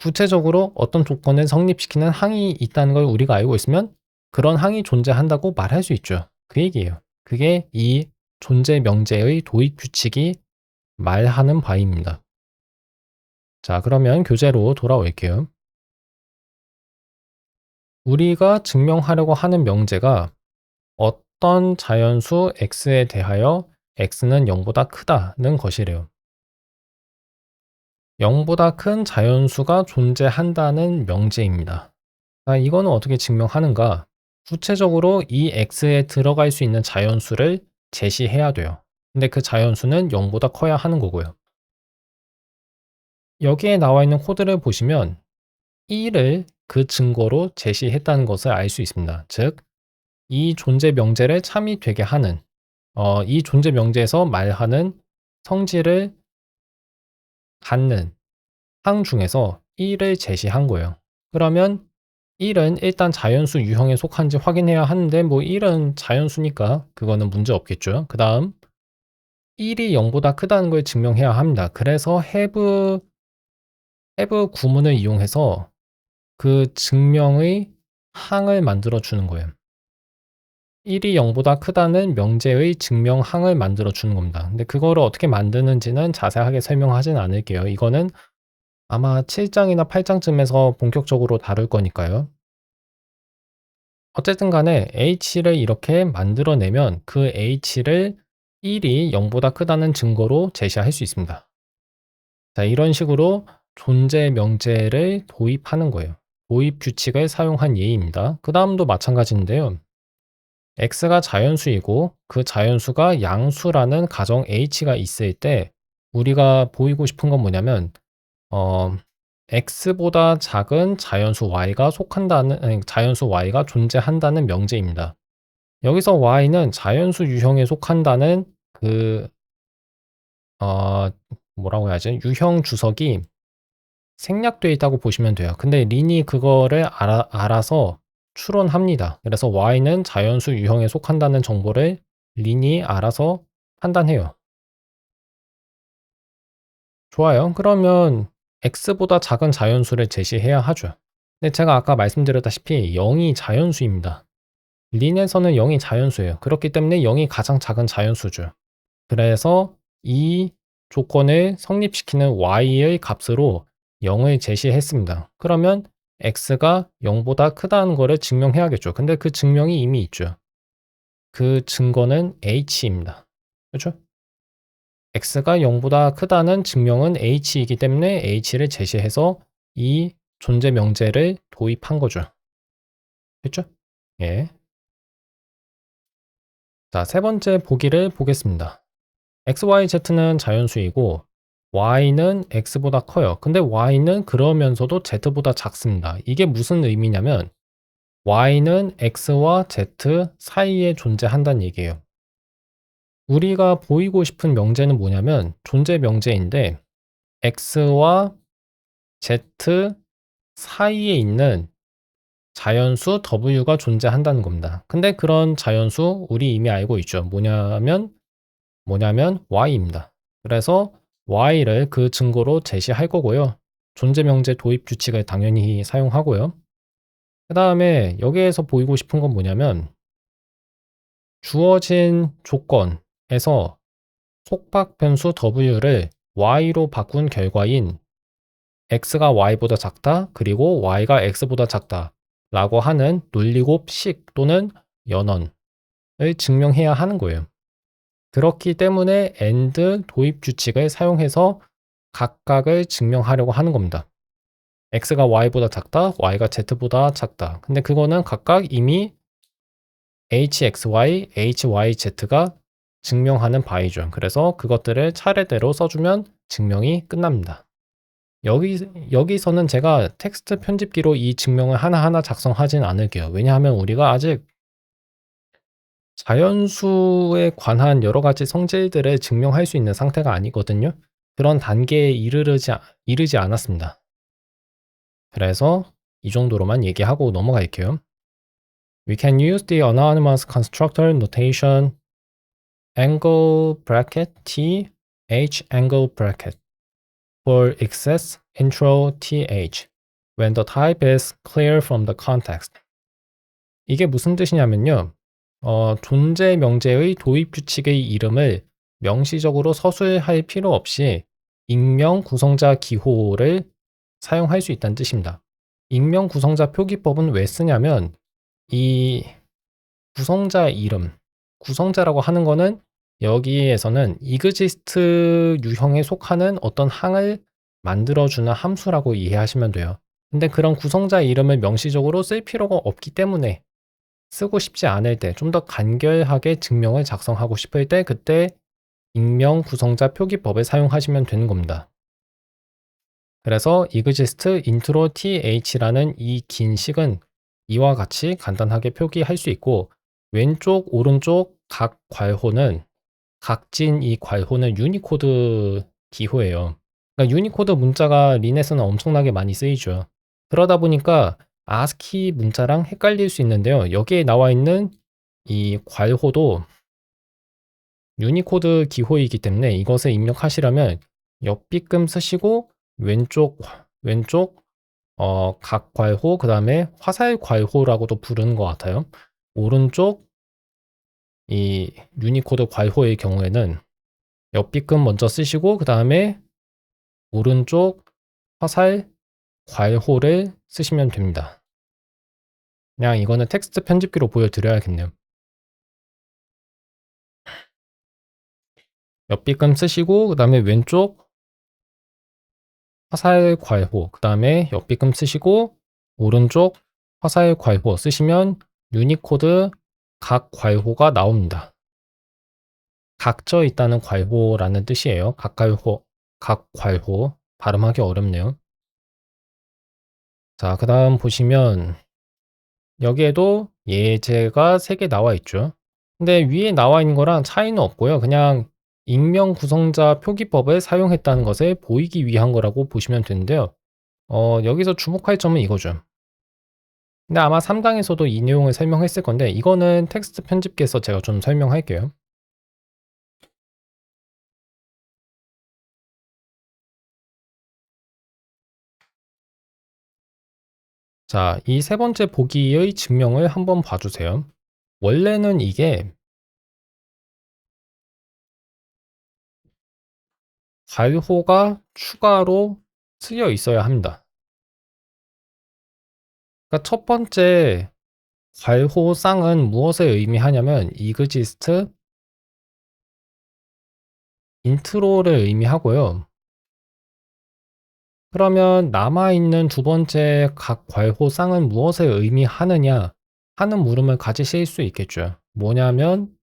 구체적으로 어떤 조건을 성립시키는 항이 있다는 걸 우리가 알고 있으면 그런 항이 존재한다고 말할 수 있죠. 그 얘기예요. 그게 이 존재 명제의 도입 규칙이 말하는 바입니다. 자, 그러면 교재로 돌아올게요. 우리가 증명하려고 하는 명제가 어떤 자연수 x에 대하여 x는 0보다 크다는 것이래요. 0보다 큰 자연수가 존재한다는 명제입니다. 이거는 어떻게 증명하는가? 구체적으로 이 X에 들어갈 수 있는 자연수를 제시해야 돼요. 근데 그 자연수는 0보다 커야 하는 거고요. 여기에 나와 있는 코드를 보시면 1을 그 증거로 제시했다는 것을 알 수 있습니다. 즉, 이 존재 명제를 참이 되게 하는, 이 존재 명제에서 말하는 성질을 갖는 항 중에서 1을 제시한 거예요. 그러면 1은 일단 자연수 유형에 속한지 확인해야 하는데, 뭐 1은 자연수니까 그거는 문제 없겠죠. 그 다음 1이 0보다 크다는 걸 증명해야 합니다. 그래서 have 구문을 이용해서 그 증명의 항을 만들어 주는 거예요. 1이 0보다 크다는 명제의 증명 항을 만들어 주는 겁니다. 근데 그거를 어떻게 만드는지는 자세하게 설명하진 않을게요. 이거는 아마 7장이나 8장쯤에서 본격적으로 다룰 거니까요. 어쨌든 간에 h를 이렇게 만들어내면 그 h를 1이 0보다 크다는 증거로 제시할 수 있습니다. 자, 이런 식으로 존재 명제를 도입하는 거예요. 도입 규칙을 사용한 예입니다. 그 다음도 마찬가지인데요. x가 자연수이고 그 자연수가 양수라는 가정 h가 있을 때 우리가 보이고 싶은 건 뭐냐면 x보다 작은 자연수 y가 자연수 y가 존재한다는 명제입니다. 여기서 y는 자연수 유형에 속한다는 그 뭐라고 해야지? 유형 주석이 생략되어 있다고 보시면 돼요. 근데 린이 그거를 알아서 추론합니다. 그래서 y는 자연수 유형에 속한다는 정보를 린이 알아서 판단해요. 좋아요. 그러면 x보다 작은 자연수를 제시해야 하죠. 근데 제가 아까 말씀드렸다시피 0이 자연수입니다. 린에서는 0이 자연수예요. 그렇기 때문에 0이 가장 작은 자연수죠. 그래서 이 조건을 성립시키는 y의 값으로 0을 제시했습니다. 그러면 x가 0보다 크다는 거를 증명해야겠죠. 근데 그 증명이 이미 있죠. 그 증거는 h입니다. 그렇죠? x가 0보다 크다는 증명은 h이기 때문에 h를 제시해서 이 존재 명제를 도입한 거죠. 됐죠? 예. 자, 세 번째 보기를 보겠습니다. x, y, z는 자연수이고 y는 x보다 커요. 근데 y는 그러면서도 z보다 작습니다. 이게 무슨 의미냐면 y는 x와 z 사이에 존재한다는 얘기예요. 우리가 보이고 싶은 명제는 뭐냐면 존재 명제인데 x와 z 사이에 있는 자연수 w가 존재한다는 겁니다. 근데 그런 자연수 우리 이미 알고 있죠. 뭐냐면 y입니다. 그래서 y를 그 증거로 제시할 거고요. 존재 명제 도입 규칙을 당연히 사용하고요. 그 다음에 여기에서 보이고 싶은 건 뭐냐면 주어진 조건에서 속박 변수 w를 y로 바꾼 결과인 x가 y보다 작다 그리고 y가 x보다 작다 라고 하는 논리곱식 또는 연언을 증명해야 하는 거예요. 그렇기 때문에 AND 도입 규칙을 사용해서 각각을 증명하려고 하는 겁니다. x가 y보다 작다, y가 z보다 작다. 근데 그거는 각각 이미 hxy, hyz가 증명하는 바이죠. 그래서 그것들을 차례대로 써주면 증명이 끝납니다. 여기서는 제가 텍스트 편집기로 이 증명을 하나하나 작성하진 않을게요. 왜냐하면 우리가 아직 자연수에 관한 여러 가지 성질들을 증명할 수 있는 상태가 아니거든요. 그런 단계에 이르지 않았습니다. 그래서 이 정도로만 얘기하고 넘어갈게요. We can use the anonymous constructor notation angle bracket t h angle bracket for excess intro th when the type is clear from the context. 이게 무슨 뜻이냐면요. 존재 명제의 도입 규칙의 이름을 명시적으로 서술할 필요 없이 익명 구성자 기호를 사용할 수 있다는 뜻입니다. 익명 구성자 표기법은 왜 쓰냐면 이 구성자 이름, 구성자라고 하는 거는 여기에서는 exist 유형에 속하는 어떤 항을 만들어주는 함수라고 이해하시면 돼요. 근데 그런 구성자 이름을 명시적으로 쓸 필요가 없기 때문에 쓰고 싶지 않을 때, 좀 더 간결하게 증명을 작성하고 싶을 때 그때 익명 구성자 표기법을 사용하시면 되는 겁니다. 그래서 exist intro th라는 이 긴 식은 이와 같이 간단하게 표기할 수 있고, 왼쪽 오른쪽 각 괄호는 각진 이 괄호는 유니코드 기호예요. 그러니까 유니코드 문자가 린에서는 엄청나게 많이 쓰이죠. 그러다 보니까 ASCII 문자랑 헷갈릴 수 있는데요. 여기에 나와 있는 이 괄호도 유니코드 기호이기 때문에 이것을 입력하시려면 옆비금 쓰시고 왼쪽 각 괄호, 그 다음에 화살 괄호라고도 부르는 것 같아요. 오른쪽 이 유니코드 괄호의 경우에는 옆비금 먼저 쓰시고 그 다음에 오른쪽 화살 괄호를 쓰시면 됩니다. 그냥 이거는 텍스트 편집기로 보여드려야겠네요. 옆비금 쓰시고 그 다음에 왼쪽 화살 괄호, 그 다음에 옆비금 쓰시고 오른쪽 화살 괄호 쓰시면 유니코드 각 괄호가 나옵니다. 각져 있다는 괄호라는 뜻이에요. 각 괄호 발음하기 어렵네요. 자, 그 다음 보시면 여기에도 예제가 3개 나와 있죠. 근데 위에 나와 있는 거랑 차이는 없고요. 그냥 익명 구성자 표기법을 사용했다는 것을 보이기 위한 거라고 보시면 되는데요. 여기서 주목할 점은 이거죠. 근데 아마 3강에서도 이 내용을 설명했을 건데 이거는 텍스트 편집기에서 제가 좀 설명할게요. 자, 이 세 번째 보기의 증명을 한번 봐주세요. 원래는 이게 괄호가 추가로 쓰여 있어야 합니다. 그러니까 첫 번째 괄호쌍은 무엇을 의미하냐면 exist intro를 의미하고요. 그러면 남아있는 두 번째 각 괄호쌍은 무엇을 의미하느냐 하는 물음을 가지실 수 있겠죠. 뭐냐면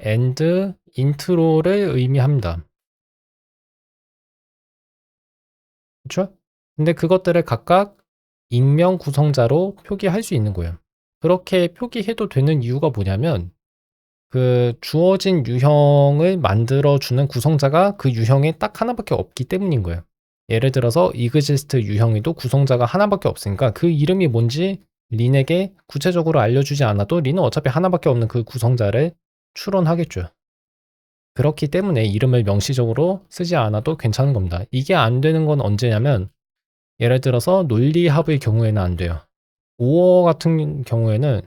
end intro를 의미합니다. 그렇죠? 근데 그것들을 각각 익명 구성자로 표기할 수 있는 거예요. 그렇게 표기해도 되는 이유가 뭐냐면 그 주어진 유형을 만들어주는 구성자가 그 유형에 딱 하나밖에 없기 때문인 거예요. 예를 들어서 exist 유형에도 구성자가 하나밖에 없으니까 그 이름이 뭔지 린에게 구체적으로 알려주지 않아도 린은 어차피 하나밖에 없는 그 구성자를 추론하겠죠. 그렇기 때문에 이름을 명시적으로 쓰지 않아도 괜찮은 겁니다. 이게 안 되는 건 언제냐면 예를 들어서 논리합의 경우에는 안 돼요. 오어 같은 경우에는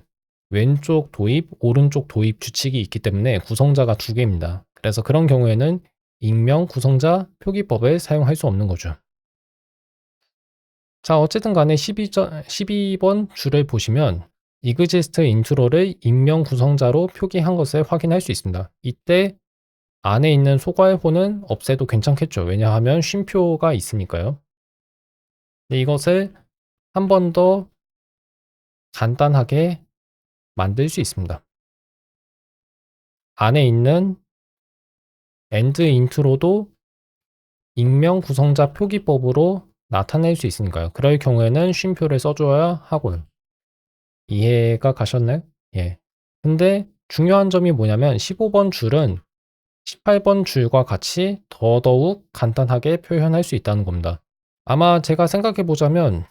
왼쪽 도입, 오른쪽 도입 규칙이 있기 때문에 구성자가 2개입니다. 그래서 그런 경우에는 익명 구성자 표기법을 사용할 수 없는 거죠. 자, 어쨌든 간에 12번 줄을 보시면 exist intro를 익명 구성자로 표기한 것을 확인할 수 있습니다. 이때 안에 있는 소괄호는 없애도 괜찮겠죠. 왜냐하면 쉼표가 있으니까요. 이것을 한 번 더 간단하게 만들 수 있습니다. 안에 있는 end intro도 익명 구성자 표기법으로 나타낼 수 있으니까요. 그럴 경우에는 쉼표를 써줘야 하고요. 이해가 가셨나요? 예. 근데 중요한 점이 뭐냐면 15번 줄은 18번 줄과 같이 더더욱 간단하게 표현할 수 있다는 겁니다. 아마 제가 생각해 보자면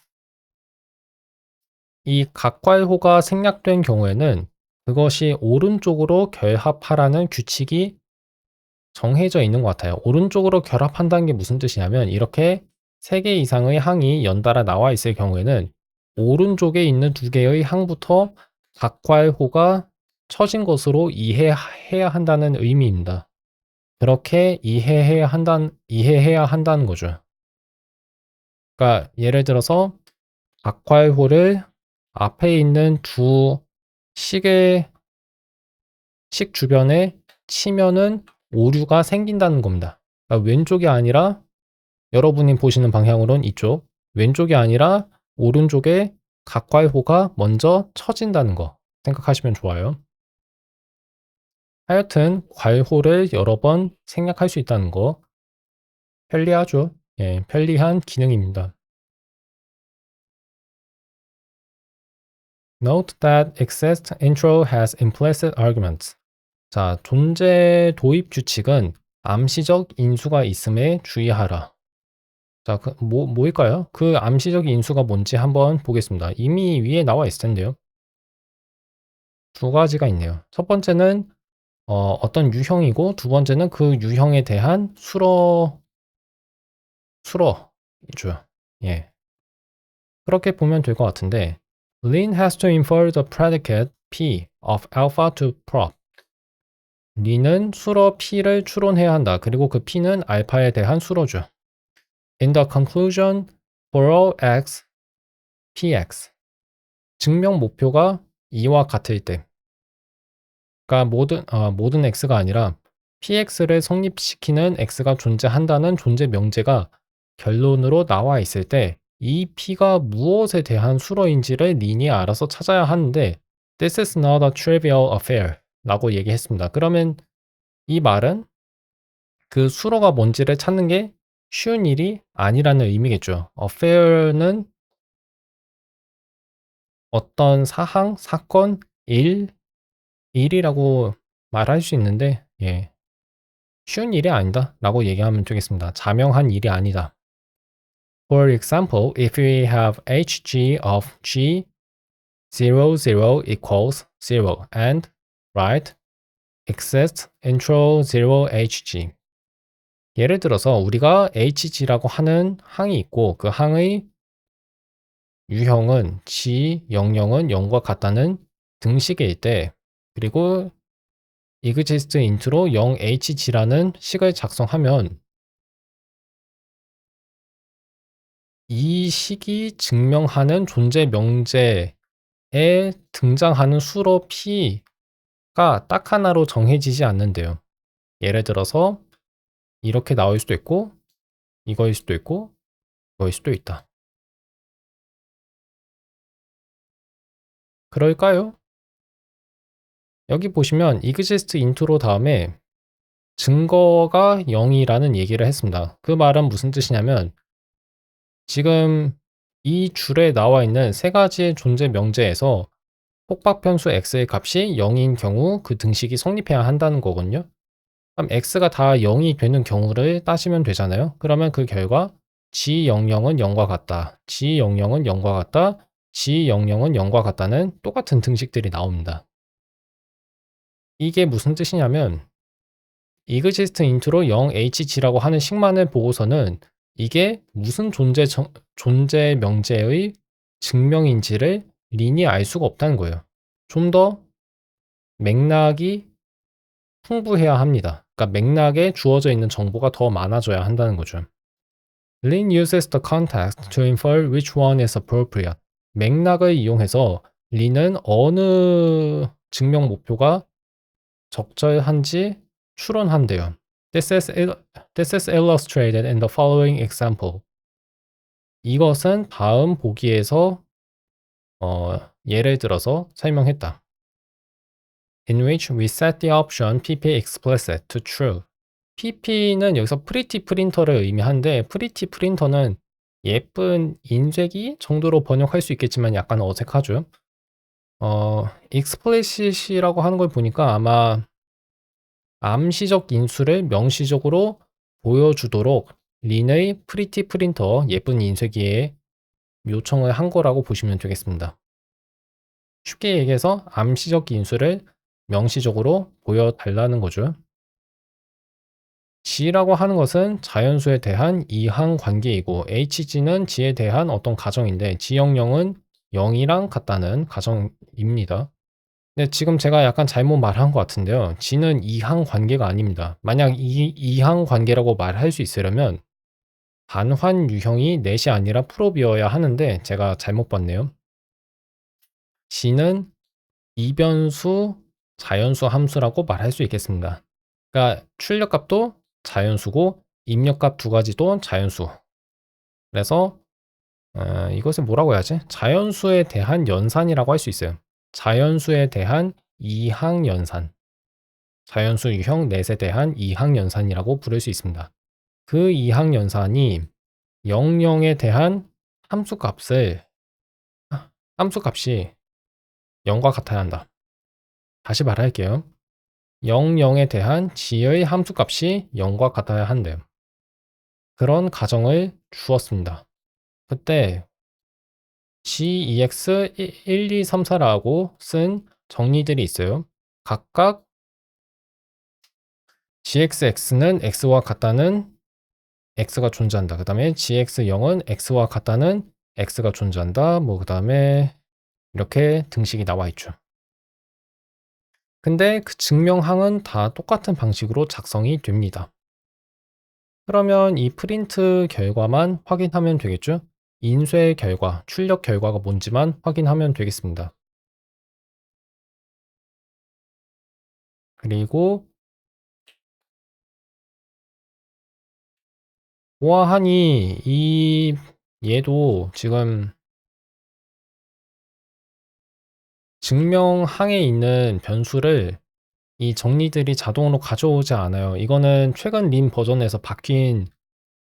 이 각괄호가 생략된 경우에는 그것이 오른쪽으로 결합하라는 규칙이 정해져 있는 것 같아요. 오른쪽으로 결합한다는 게 무슨 뜻이냐면 이렇게 3개 이상의 항이 연달아 나와 있을 경우에는 오른쪽에 있는 2개의 항부터 각괄호가 처진 것으로 이해해야 한다는 의미입니다. 그렇게 이해해야 한다는 거죠. 그러니까 예를 들어서 각괄호를 앞에 있는 두 식 주변에 치면은 오류가 생긴다는 겁니다. 그러니까 왼쪽이 아니라 여러분이 보시는 방향으로는 이쪽, 왼쪽이 아니라 오른쪽에 각괄호가 먼저 쳐진다는 거 생각하시면 좋아요. 하여튼 괄호를 여러 번 생략할 수 있다는 거 편리하죠. 예, 편리한 기능입니다. Note that exist intro has implicit arguments. 자, 존재 도입 규칙은 암시적 인수가 있음에 주의하라. 자, 뭐일까요? 그 암시적 인수가 뭔지 한번 보겠습니다. 이미 위에 나와 있을 텐데요. 두 가지가 있네요. 첫 번째는 어떤 유형이고, 두 번째는 그 유형에 대한 수러이죠. 예. 그렇게 보면 될 것 같은데, Lin has to infer the predicate P of alpha to prop. 린은 수러 P를 추론해야 한다. 그리고 그 P는 알파에 대한 수러죠. In the conclusion, for all x, px. 증명 목표가 2와 같을 때. 그러니까 모든 x가 아니라 px를 성립시키는 x가 존재한다는 존재 명제가 결론으로 나와 있을 때 이 p가 무엇에 대한 수러인지를 린이 알아서 찾아야 하는데 This is not a trivial affair 라고 얘기했습니다. 그러면 이 말은 그 수러가 뭔지를 찾는 게 쉬운 일이 아니라는 의미겠죠. affair는 어떤 사항, 사건, 일이라고 말할 수 있는데 예, 쉬운 일이 아니다 라고 얘기하면 되겠습니다. 자명한 일이 아니다. For example, if we have hg of g 0, 0 equals 0 and write exists intro 0hg. 예를 들어서 우리가 hg라고 하는 항이 있고 그 항의 유형은 g00은 0과 같다는 등식일 때 그리고 exist int로 0hg라는 식을 작성하면 이 식이 증명하는 존재 명제에 등장하는 수로 p가 딱 하나로 정해지지 않는데요. 예를 들어서 이렇게 나올 수도 있고 이거일 수도 있고 이거일 수도 있다. 그럴까요? 여기 보시면 exist int로 다음에 증거가 0이라는 얘기를 했습니다. 그 말은 무슨 뜻이냐면 지금 이 줄에 나와 있는 세 가지의 존재 명제에서 폭박 변수 x의 값이 0인 경우 그 등식이 성립해야 한다는 거거든요. 그럼 x가 다 0이 되는 경우를 따지면 되잖아요. 그러면 그 결과 g00은 0과 같다. g00은 0과 같다. g00은 0과 같다는 똑같은 등식들이 나옵니다. 이게 무슨 뜻이냐면 exist int로 0hg라고 하는 식만을 보고서는 이게 무슨 존재 명제의 증명인지를 린이 알 수가 없다는 거예요. 좀 더 맥락이 풍부해야 합니다. 그러니까 맥락에 주어져 있는 정보가 더 많아져야 한다는 거죠. Lin uses the context to infer which one is appropriate. 맥락을 이용해서 린은 어느 증명 목표가 적절한지 추론한대요. This is illustrated in the following example. 이것은 다음 보기에서 예를 들어서 설명했다. In which we set the option pp explicit to true. pp는 여기서 pretty printer를 의미하는데 pretty printer는 예쁜 인쇄기 정도로 번역할 수 있겠지만 약간 어색하죠. explicit이라고 하는 걸 보니까 아마 암시적 인수를 명시적으로 보여주도록 린의 프리티 프린터 예쁜 인쇄기에 요청을 한 거라고 보시면 되겠습니다. 쉽게 얘기해서 암시적 인수를 명시적으로 보여달라는 거죠. G라고 하는 것은 자연수에 대한 이항 관계이고 HG는 G에 대한 어떤 가정인데 G00은 0이랑 같다는 가정입니다. 근데 지금 제가 약간 잘못 말한 것 같은데요. G는 이항 관계가 아닙니다. 만약 이항 관계라고 말할 수 있으려면 반환 유형이 넷이 아니라 프롭이어야 하는데 제가 잘못 봤네요. G는 이변수 자연수 함수라고 말할 수 있겠습니다. 그러니까 출력값도 자연수고 입력값 두 가지도 자연수. 그래서 이것을 뭐라고 해야지? 자연수에 대한 연산이라고 할 수 있어요. 자연수에 대한 이항연산. 자연수 유형 넷에 대한 이항연산이라고 부를 수 있습니다. 그 이항연산이 00에 대한 함수값이 0과 같아야 한다. 다시 말할게요. 00에 대한 g의 함수값이 0과 같아야 한대요. 그런 가정을 주었습니다. 그때 GEX 1, 2, 3, 4라고 쓴 정리들이 있어요. 각각 GXX는 X와 같다는 X가 존재한다. 그 다음에 GX0은 X와 같다는 X가 존재한다. 뭐 그 다음에 이렇게 등식이 나와 있죠. 근데 그 증명항은 다 똑같은 방식으로 작성이 됩니다. 그러면 이 프린트 결과만 확인하면 되겠죠? 인쇄 결과, 출력 결과가 뭔지만 확인하면 되겠습니다. 그리고 보아하니 얘도 지금 증명항에 있는 변수를 이 정리들이 자동으로 가져오지 않아요. 이거는 최근 린 버전에서 바뀐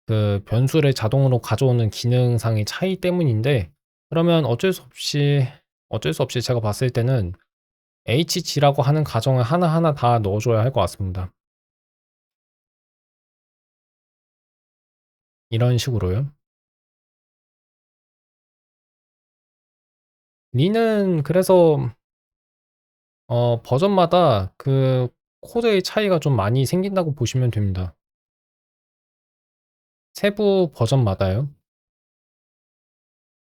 그 변수를 자동으로 가져오는 기능상의 차이 때문인데, 그러면 어쩔 수 없이 제가 봤을 때는 HG라고 하는 가정을 하나하나 다 넣어줘야 할 것 같습니다. 이런 식으로요. 린은 그래서 버전마다 그 코드의 차이가 좀 많이 생긴다고 보시면 됩니다. 세부 버전마다요.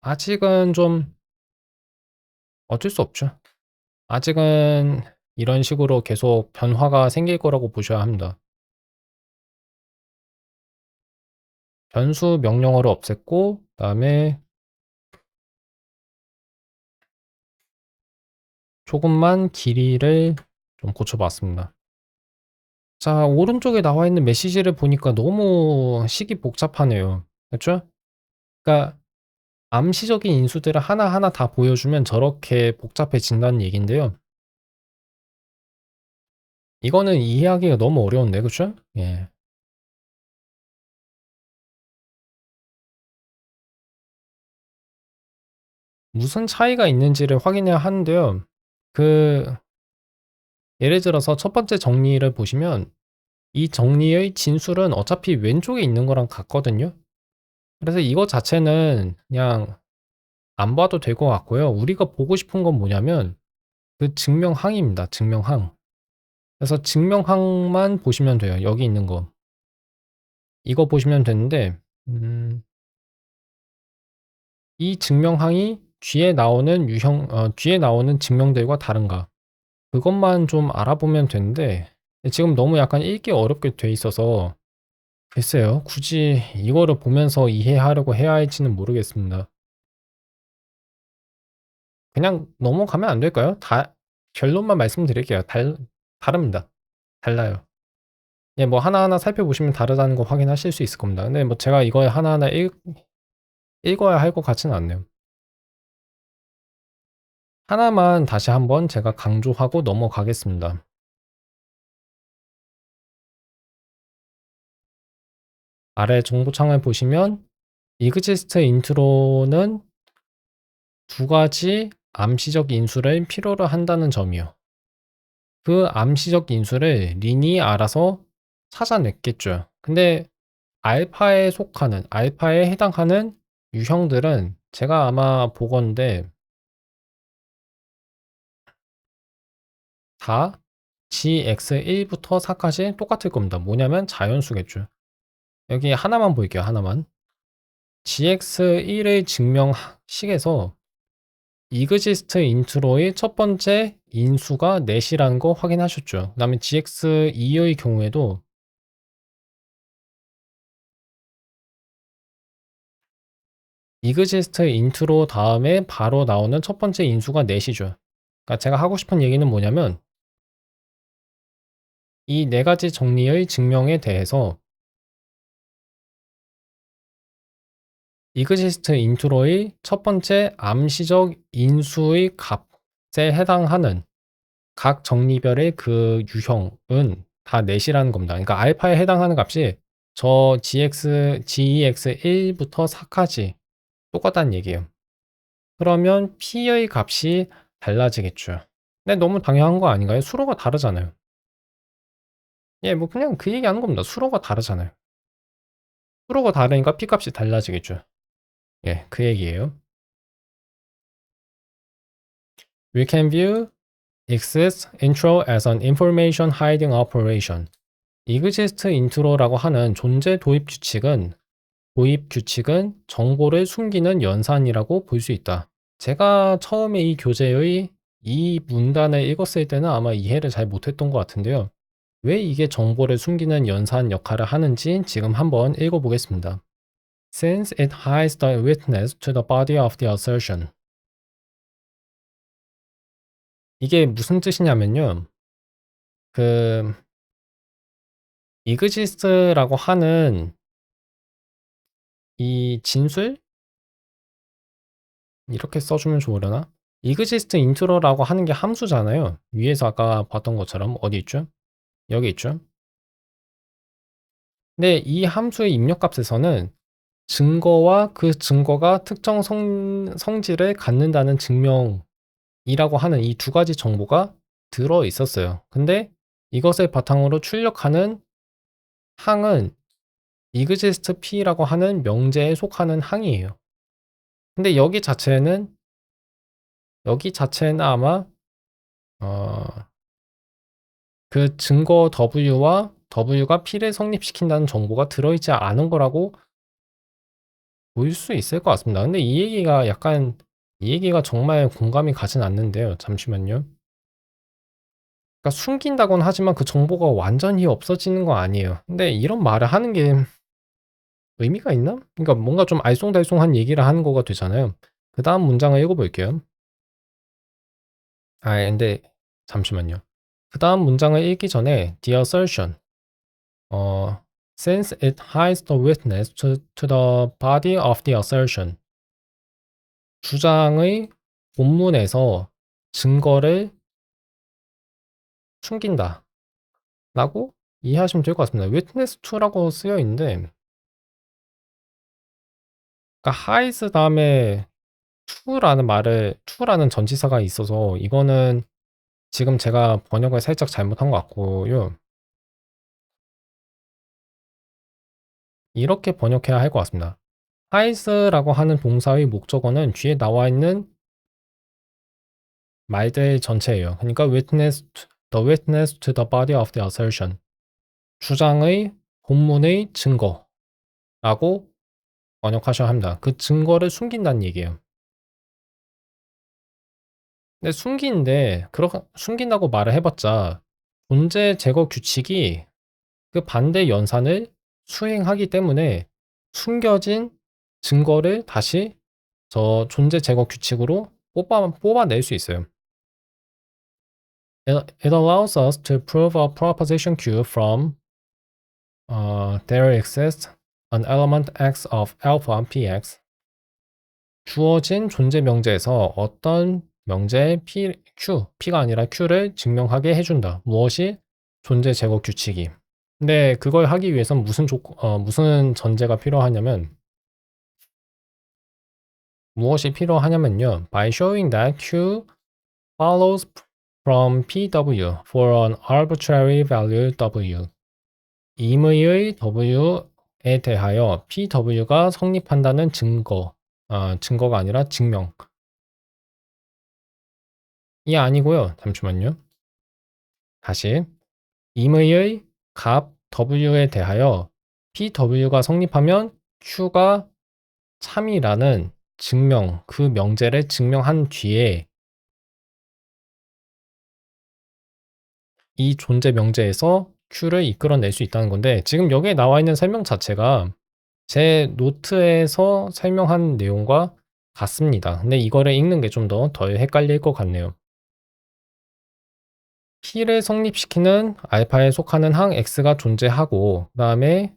아직은 좀 어쩔 수 없죠. 아직은 이런 식으로 계속 변화가 생길 거라고 보셔야 합니다. 변수 명령어를 없앴고, 그다음에 조금만 길이를 좀 고쳐봤습니다. 자, 오른쪽에 나와 있는 메시지를 보니까 너무 식이 복잡하네요. 그렇죠? 그러니까 암시적인 인수들을 하나하나 다 보여주면 저렇게 복잡해진다는 얘긴데요. 이거는 이해하기가 너무 어려운데, 그렇죠? 예. 무슨 차이가 있는지를 확인해야 하는데요. 그 예를 들어서 첫 번째 정리를 보시면 이 정리의 진술은 어차피 왼쪽에 있는 거랑 같거든요. 그래서 이거 자체는 그냥 안 봐도 될 것 같고요. 우리가 보고 싶은 건 뭐냐면 그 증명항입니다. 증명항. 그래서 증명항만 보시면 돼요. 여기 있는 거. 이거 보시면 되는데 이 증명항이 뒤에 나오는 증명들과 다른가? 그것만 좀 알아보면 되는데 지금 너무 약간 읽기 어렵게 돼 있어서 글쎄요. 굳이 이거를 보면서 이해하려고 해야 할지는 모르겠습니다. 그냥 넘어가면 안 될까요? 결론만 말씀드릴게요. 다릅니다. 달라요. 예, 뭐 하나하나 살펴보시면 다르다는 거 확인하실 수 있을 겁니다. 근데 뭐 제가 이걸 하나하나 읽어야 할 것 같지는 않네요. 하나만 다시 한번 제가 강조하고 넘어가겠습니다. 아래 정보창을 보시면 exist intro는 두 가지 암시적 인수를 필요로 한다는 점이요. 그 암시적 인수를 린이 알아서 찾아냈겠죠. 근데 알파에 해당하는 유형들은 제가 아마 보건데 다 gx1부터 4까지 똑같을 겁니다. 뭐냐면 자연수겠죠. 여기 하나만 볼게요. 하나만. gx1의 증명식에서 exist intro의 첫 번째 인수가 넷이라는 거 확인하셨죠. 그 다음에 gx2의 경우에도 exist intro 다음에 바로 나오는 첫 번째 인수가 넷이죠. 그러니까 제가 하고 싶은 얘기는 뭐냐면 이 네 가지 정리의 증명에 대해서 exist intro의 첫 번째 암시적 인수의 값에 해당하는 각 정리별의 그 유형은 다 넷이라는 겁니다. 그러니까 알파에 해당하는 값이 저 GEX1부터 4까지 똑같다는 얘기예요. 그러면 P의 값이 달라지겠죠. 근데 너무 당연한 거 아닌가요? 수로가 다르잖아요. 예, 뭐 그냥 그 얘기하는 겁니다. 수로가 다르잖아요. 수로가 다르니까 P 값이 달라지겠죠. 예, 그 얘기예요. We can view exist intro as an information hiding operation. exist intro라고 하는 존재 도입 규칙은 정보를 숨기는 연산이라고 볼 수 있다. 제가 처음에 이 교재의 이 문단을 읽었을 때는 아마 이해를 잘 못했던 것 같은데요. 왜 이게 정보를 숨기는 연산 역할을 하는지 지금 한번 읽어보겠습니다. Since it hides the witness to the body of the assertion. 이게 무슨 뜻이냐면요. 그 exist라고 하는 이 진술? 이렇게 써주면 좋으려나? exist intro라고 하는 게 함수잖아요. 위에서 아까 봤던 것처럼 어디 있죠? 여기 있죠? 근데 이 함수의 입력값에서는 증거와 그 증거가 특정 성질을 갖는다는 증명이라고 하는 이 두 가지 정보가 들어 있었어요. 근데 이것을 바탕으로 출력하는 항은 exist p라고 하는 명제에 속하는 항이에요. 근데 여기 자체는 아마 그 증거 w와 w가 p를 성립시킨다는 정보가 들어있지 않은 거라고 볼 수 있을 것 같습니다. 근데 이 얘기가 정말 공감이 가진 않는데요. 잠시만요. 그러니까 숨긴다고는 하지만 그 정보가 완전히 없어지는 건 아니에요. 근데 이런 말을 하는 게 의미가 있나? 그러니까 뭔가 좀 알쏭달쏭한 얘기를 하는 거가 되잖아요. 그다음 문장을 읽어볼게요. 근데 잠시만요. 그다음 문장을 읽기 전에 the assertion, since it hides the witness to the body of the assertion. 주장의 본문에서 증거를 숨긴다 라고 이해하시면 될 것 같습니다. witness to라고 쓰여 있는데 그러니까 hides 다음에 to라는 전치사가 있어서 이거는 지금 제가 번역을 살짝 잘못한 것 같고요. 이렇게 번역해야 할 것 같습니다. hide라고 하는 동사의 목적어는 뒤에 나와 있는 말들 전체예요. 그러니까 the witness to the body of the assertion. 주장의 본문의 증거라고 번역하셔야 합니다. 그 증거를 숨긴다는 얘기예요. 근데 숨긴다고 말을 해봤자 존재 제거 규칙이 그 반대 연산을 수행하기 때문에 숨겨진 증거를 다시 저 존재 제거 규칙으로 뽑아낼 수 있어요. It allows us to prove a proposition Q from there exists an element X of alpha px. 주어진 존재 명제에서 어떤 명제 P가 아니라 Q를 증명하게 해준다. 무엇이? 존재 제거 규칙이. 근데 그걸 하기 위해선 무슨 전제가 필요하냐면 무엇이 필요하냐면요. By showing that Q follows from PW for an arbitrary value W. 임의의 W에 대하여 PW가 성립한다는 증거가 아니라 증명이 아니고요. 잠시만요. 다시 임의의 값 W에 대하여 PW가 성립하면 Q가 참이라는 그 명제를 증명한 뒤에 이 존재 명제에서 Q를 이끌어낼 수 있다는 건데 지금 여기에 나와 있는 설명 자체가 제 노트에서 설명한 내용과 같습니다. 근데 이거를 읽는 게 좀 덜 헷갈릴 것 같네요. P를 성립시키는 알파에 속하는 항 X가 존재하고 그 다음에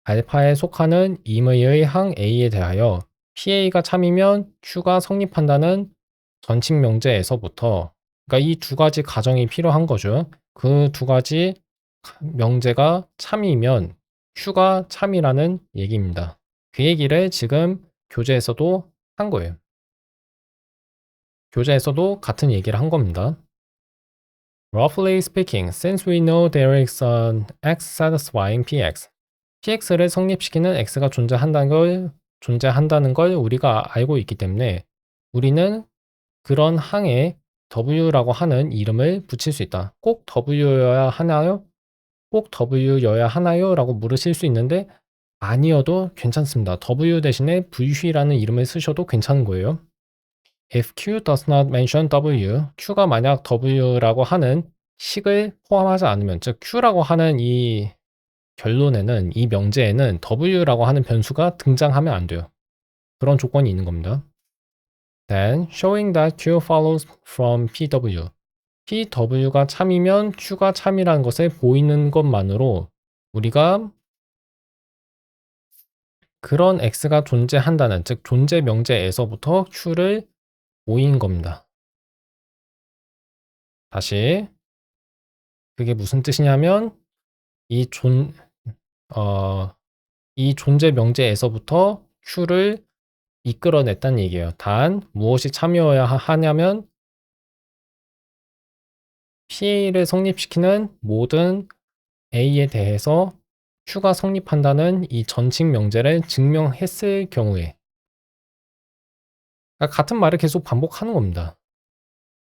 알파에 속하는 임의의 항 A에 대하여 PA가 참이면 Q가 성립한다는 전칙 명제에서부터, 그러니까 이 두 가지 가정이 필요한 거죠. 그 두 가지 명제가 참이면 Q가 참이라는 얘기입니다. 그 얘기를 지금 교재에서도 한 거예요. 교재에서도 같은 얘기를 한 겁니다. Roughly speaking, since we know there is an x satisfying px, px를 성립시키는 x가 존재한다는 걸 우리가 알고 있기 때문에 우리는 그런 항에 w라고 하는 이름을 붙일 수 있다. 꼭 w여야 하나요? 꼭 w여야 하나요? 라고 물으실 수 있는데 아니어도 괜찮습니다. w 대신에 v라는 이름을 쓰셔도 괜찮은 거예요. If Q does not mention W, Q가 만약 W라고 하는 식을 포함하지 않으면, 즉 Q라고 하는 이 결론에는, 이 명제에는 W라고 하는 변수가 등장하면 안 돼요. 그런 조건이 있는 겁니다. Then, showing that Q follows from PW. PW가 참이면 Q가 참이라는 것을 보이는 것만으로 우리가 그런 X가 존재한다는, 즉 존재 명제에서부터 Q를 보인 겁니다. 다시 그게 무슨 뜻이냐면 이 이 존재 명제에서부터 Q를 이끌어냈다는 얘기예요. 단 무엇이 참여해야 하냐면 PA를 성립시키는 모든 A에 대해서 Q가 성립한다는 이 전칙 명제를 증명했을 경우에, 그러니까 같은 말을 계속 반복하는 겁니다.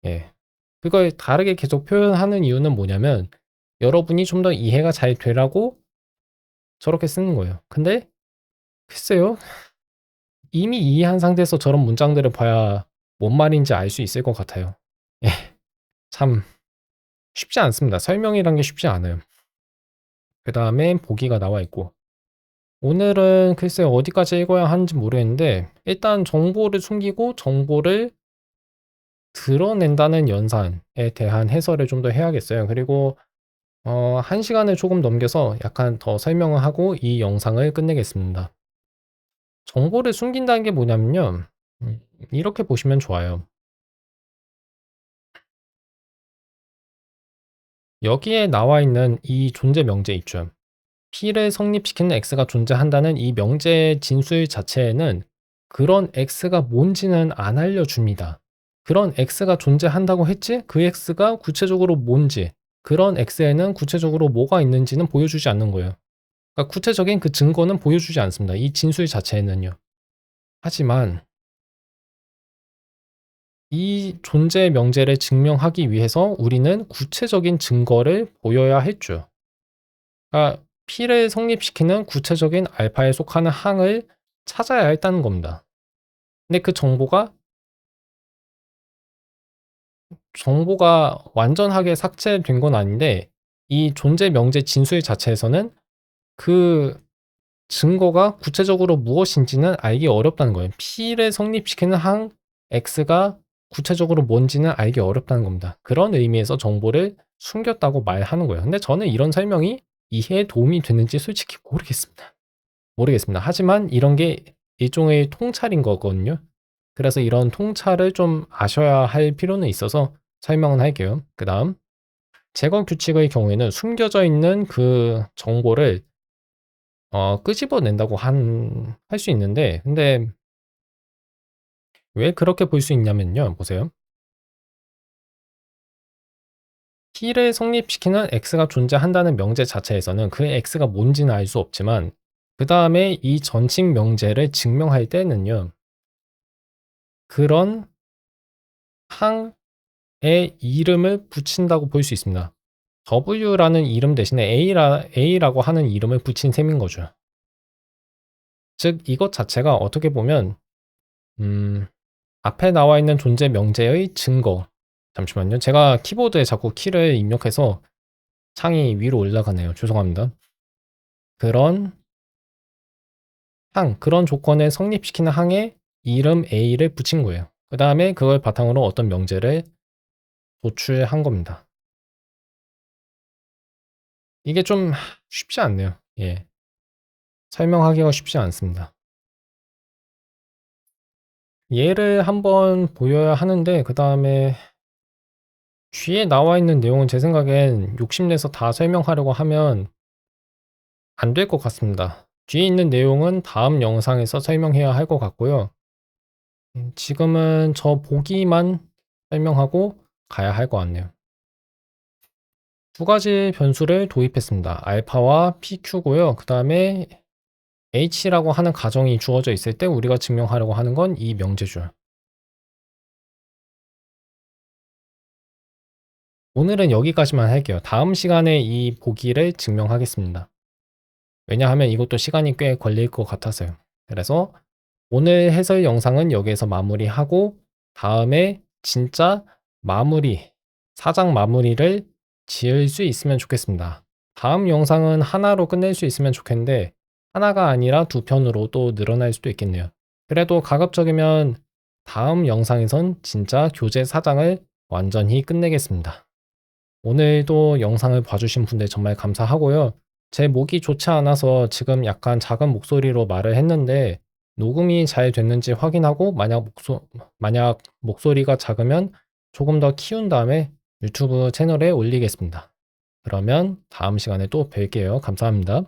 예. 그걸 다르게 계속 표현하는 이유는 뭐냐면 여러분이 좀 더 이해가 잘 되라고 저렇게 쓰는 거예요. 근데 글쎄요. 이미 이해한 상태에서 저런 문장들을 봐야 뭔 말인지 알 수 있을 것 같아요. 예. 참 쉽지 않습니다. 설명이란 게 쉽지 않아요. 그다음에 보기가 나와 있고. 오늘은 글쎄요. 어디까지 읽어야 하는지 모르겠는데 일단 정보를 숨기고 정보를 드러낸다는 연산에 대한 해설을 좀 더 해야겠어요. 그리고 1시간을 조금 넘겨서 약간 더 설명을 하고 이 영상을 끝내겠습니다. 정보를 숨긴다는 게 뭐냐면요. 이렇게 보시면 좋아요. 여기에 나와 있는 이 존재 명제 있죠. P를 성립시키는 X가 존재한다는 이 명제 진술 자체에는 그런 X가 뭔지는 안 알려줍니다. 그런 X가 존재한다고 했지? 그 X가 구체적으로 뭔지, 그런 X에는 구체적으로 뭐가 있는지는 보여주지 않는 거예요. 그러니까 구체적인 그 증거는 보여주지 않습니다. 이 진술 자체에는요. 하지만 이 존재 명제를 증명하기 위해서 우리는 구체적인 증거를 보여야 했죠. 그러니까 P를 성립시키는 구체적인 알파에 속하는 항을 찾아야 했다는 겁니다. 근데 그 정보가 완전하게 삭제된 건 아닌데 이 존재 명제 진술 자체에서는 그 증거가 구체적으로 무엇인지는 알기 어렵다는 거예요. P를 성립시키는 항 X가 구체적으로 뭔지는 알기 어렵다는 겁니다. 그런 의미에서 정보를 숨겼다고 말하는 거예요. 근데 저는 이런 설명이 이해에 도움이 되는지 솔직히 모르겠습니다. 하지만 이런 게 일종의 통찰인 거거든요. 그래서 이런 통찰을 좀 아셔야 할 필요는 있어서 설명은 할게요. 그 다음, 제거 규칙의 경우에는 숨겨져 있는 그 정보를 끄집어낸다고 할 수 있는데, 근데 왜 그렇게 볼 수 있냐면요. 보세요. T를 성립시키는 X가 존재한다는 명제 자체에서는 그 X가 뭔지는 알 수 없지만, 그 다음에 이 전칙 명제를 증명할 때는요. 그런 항의 이름을 붙인다고 볼 수 있습니다. W라는 이름 대신에 A라고 하는 이름을 붙인 셈인 거죠. 즉 이것 자체가 어떻게 보면 앞에 나와 있는 존재 명제의 증거. 잠시만요. 제가 키보드에 자꾸 키를 입력해서 창이 위로 올라가네요. 죄송합니다. 그런 그런 조건을 성립시키는 항에 이름 A를 붙인 거예요. 그 다음에 그걸 바탕으로 어떤 명제를 도출한 겁니다. 이게 좀 쉽지 않네요. 예. 설명하기가 쉽지 않습니다. 얘를 한번 보여야 하는데 그 다음에 뒤에 나와 있는 내용은 제 생각엔 욕심내서 다 설명하려고 하면 안 될 것 같습니다. 뒤에 있는 내용은 다음 영상에서 설명해야 할 것 같고요. 지금은 저 보기만 설명하고 가야 할 것 같네요. 두 가지 변수를 도입했습니다. 알파와 PQ고요. 그 다음에 H라고 하는 가정이 주어져 있을 때 우리가 증명하려고 하는 건 이 명제줄. 오늘은 여기까지만 할게요. 다음 시간에 이 보기를 증명하겠습니다. 왜냐하면 이것도 시간이 꽤 걸릴 것 같아서요. 그래서 오늘 해설 영상은 여기에서 마무리하고 다음에 진짜 마무리, 사장 마무리를 지을 수 있으면 좋겠습니다. 다음 영상은 하나로 끝낼 수 있으면 좋겠는데 하나가 아니라 두 편으로 또 늘어날 수도 있겠네요. 그래도 가급적이면 다음 영상에선 진짜 교재 사장을 완전히 끝내겠습니다. 오늘도 영상을 봐주신 분들 정말 감사하고요. 제 목이 좋지 않아서 지금 약간 작은 목소리로 말을 했는데 녹음이 잘 됐는지 확인하고 만약 목소리가 작으면 조금 더 키운 다음에 유튜브 채널에 올리겠습니다. 그러면 다음 시간에 또 뵐게요. 감사합니다.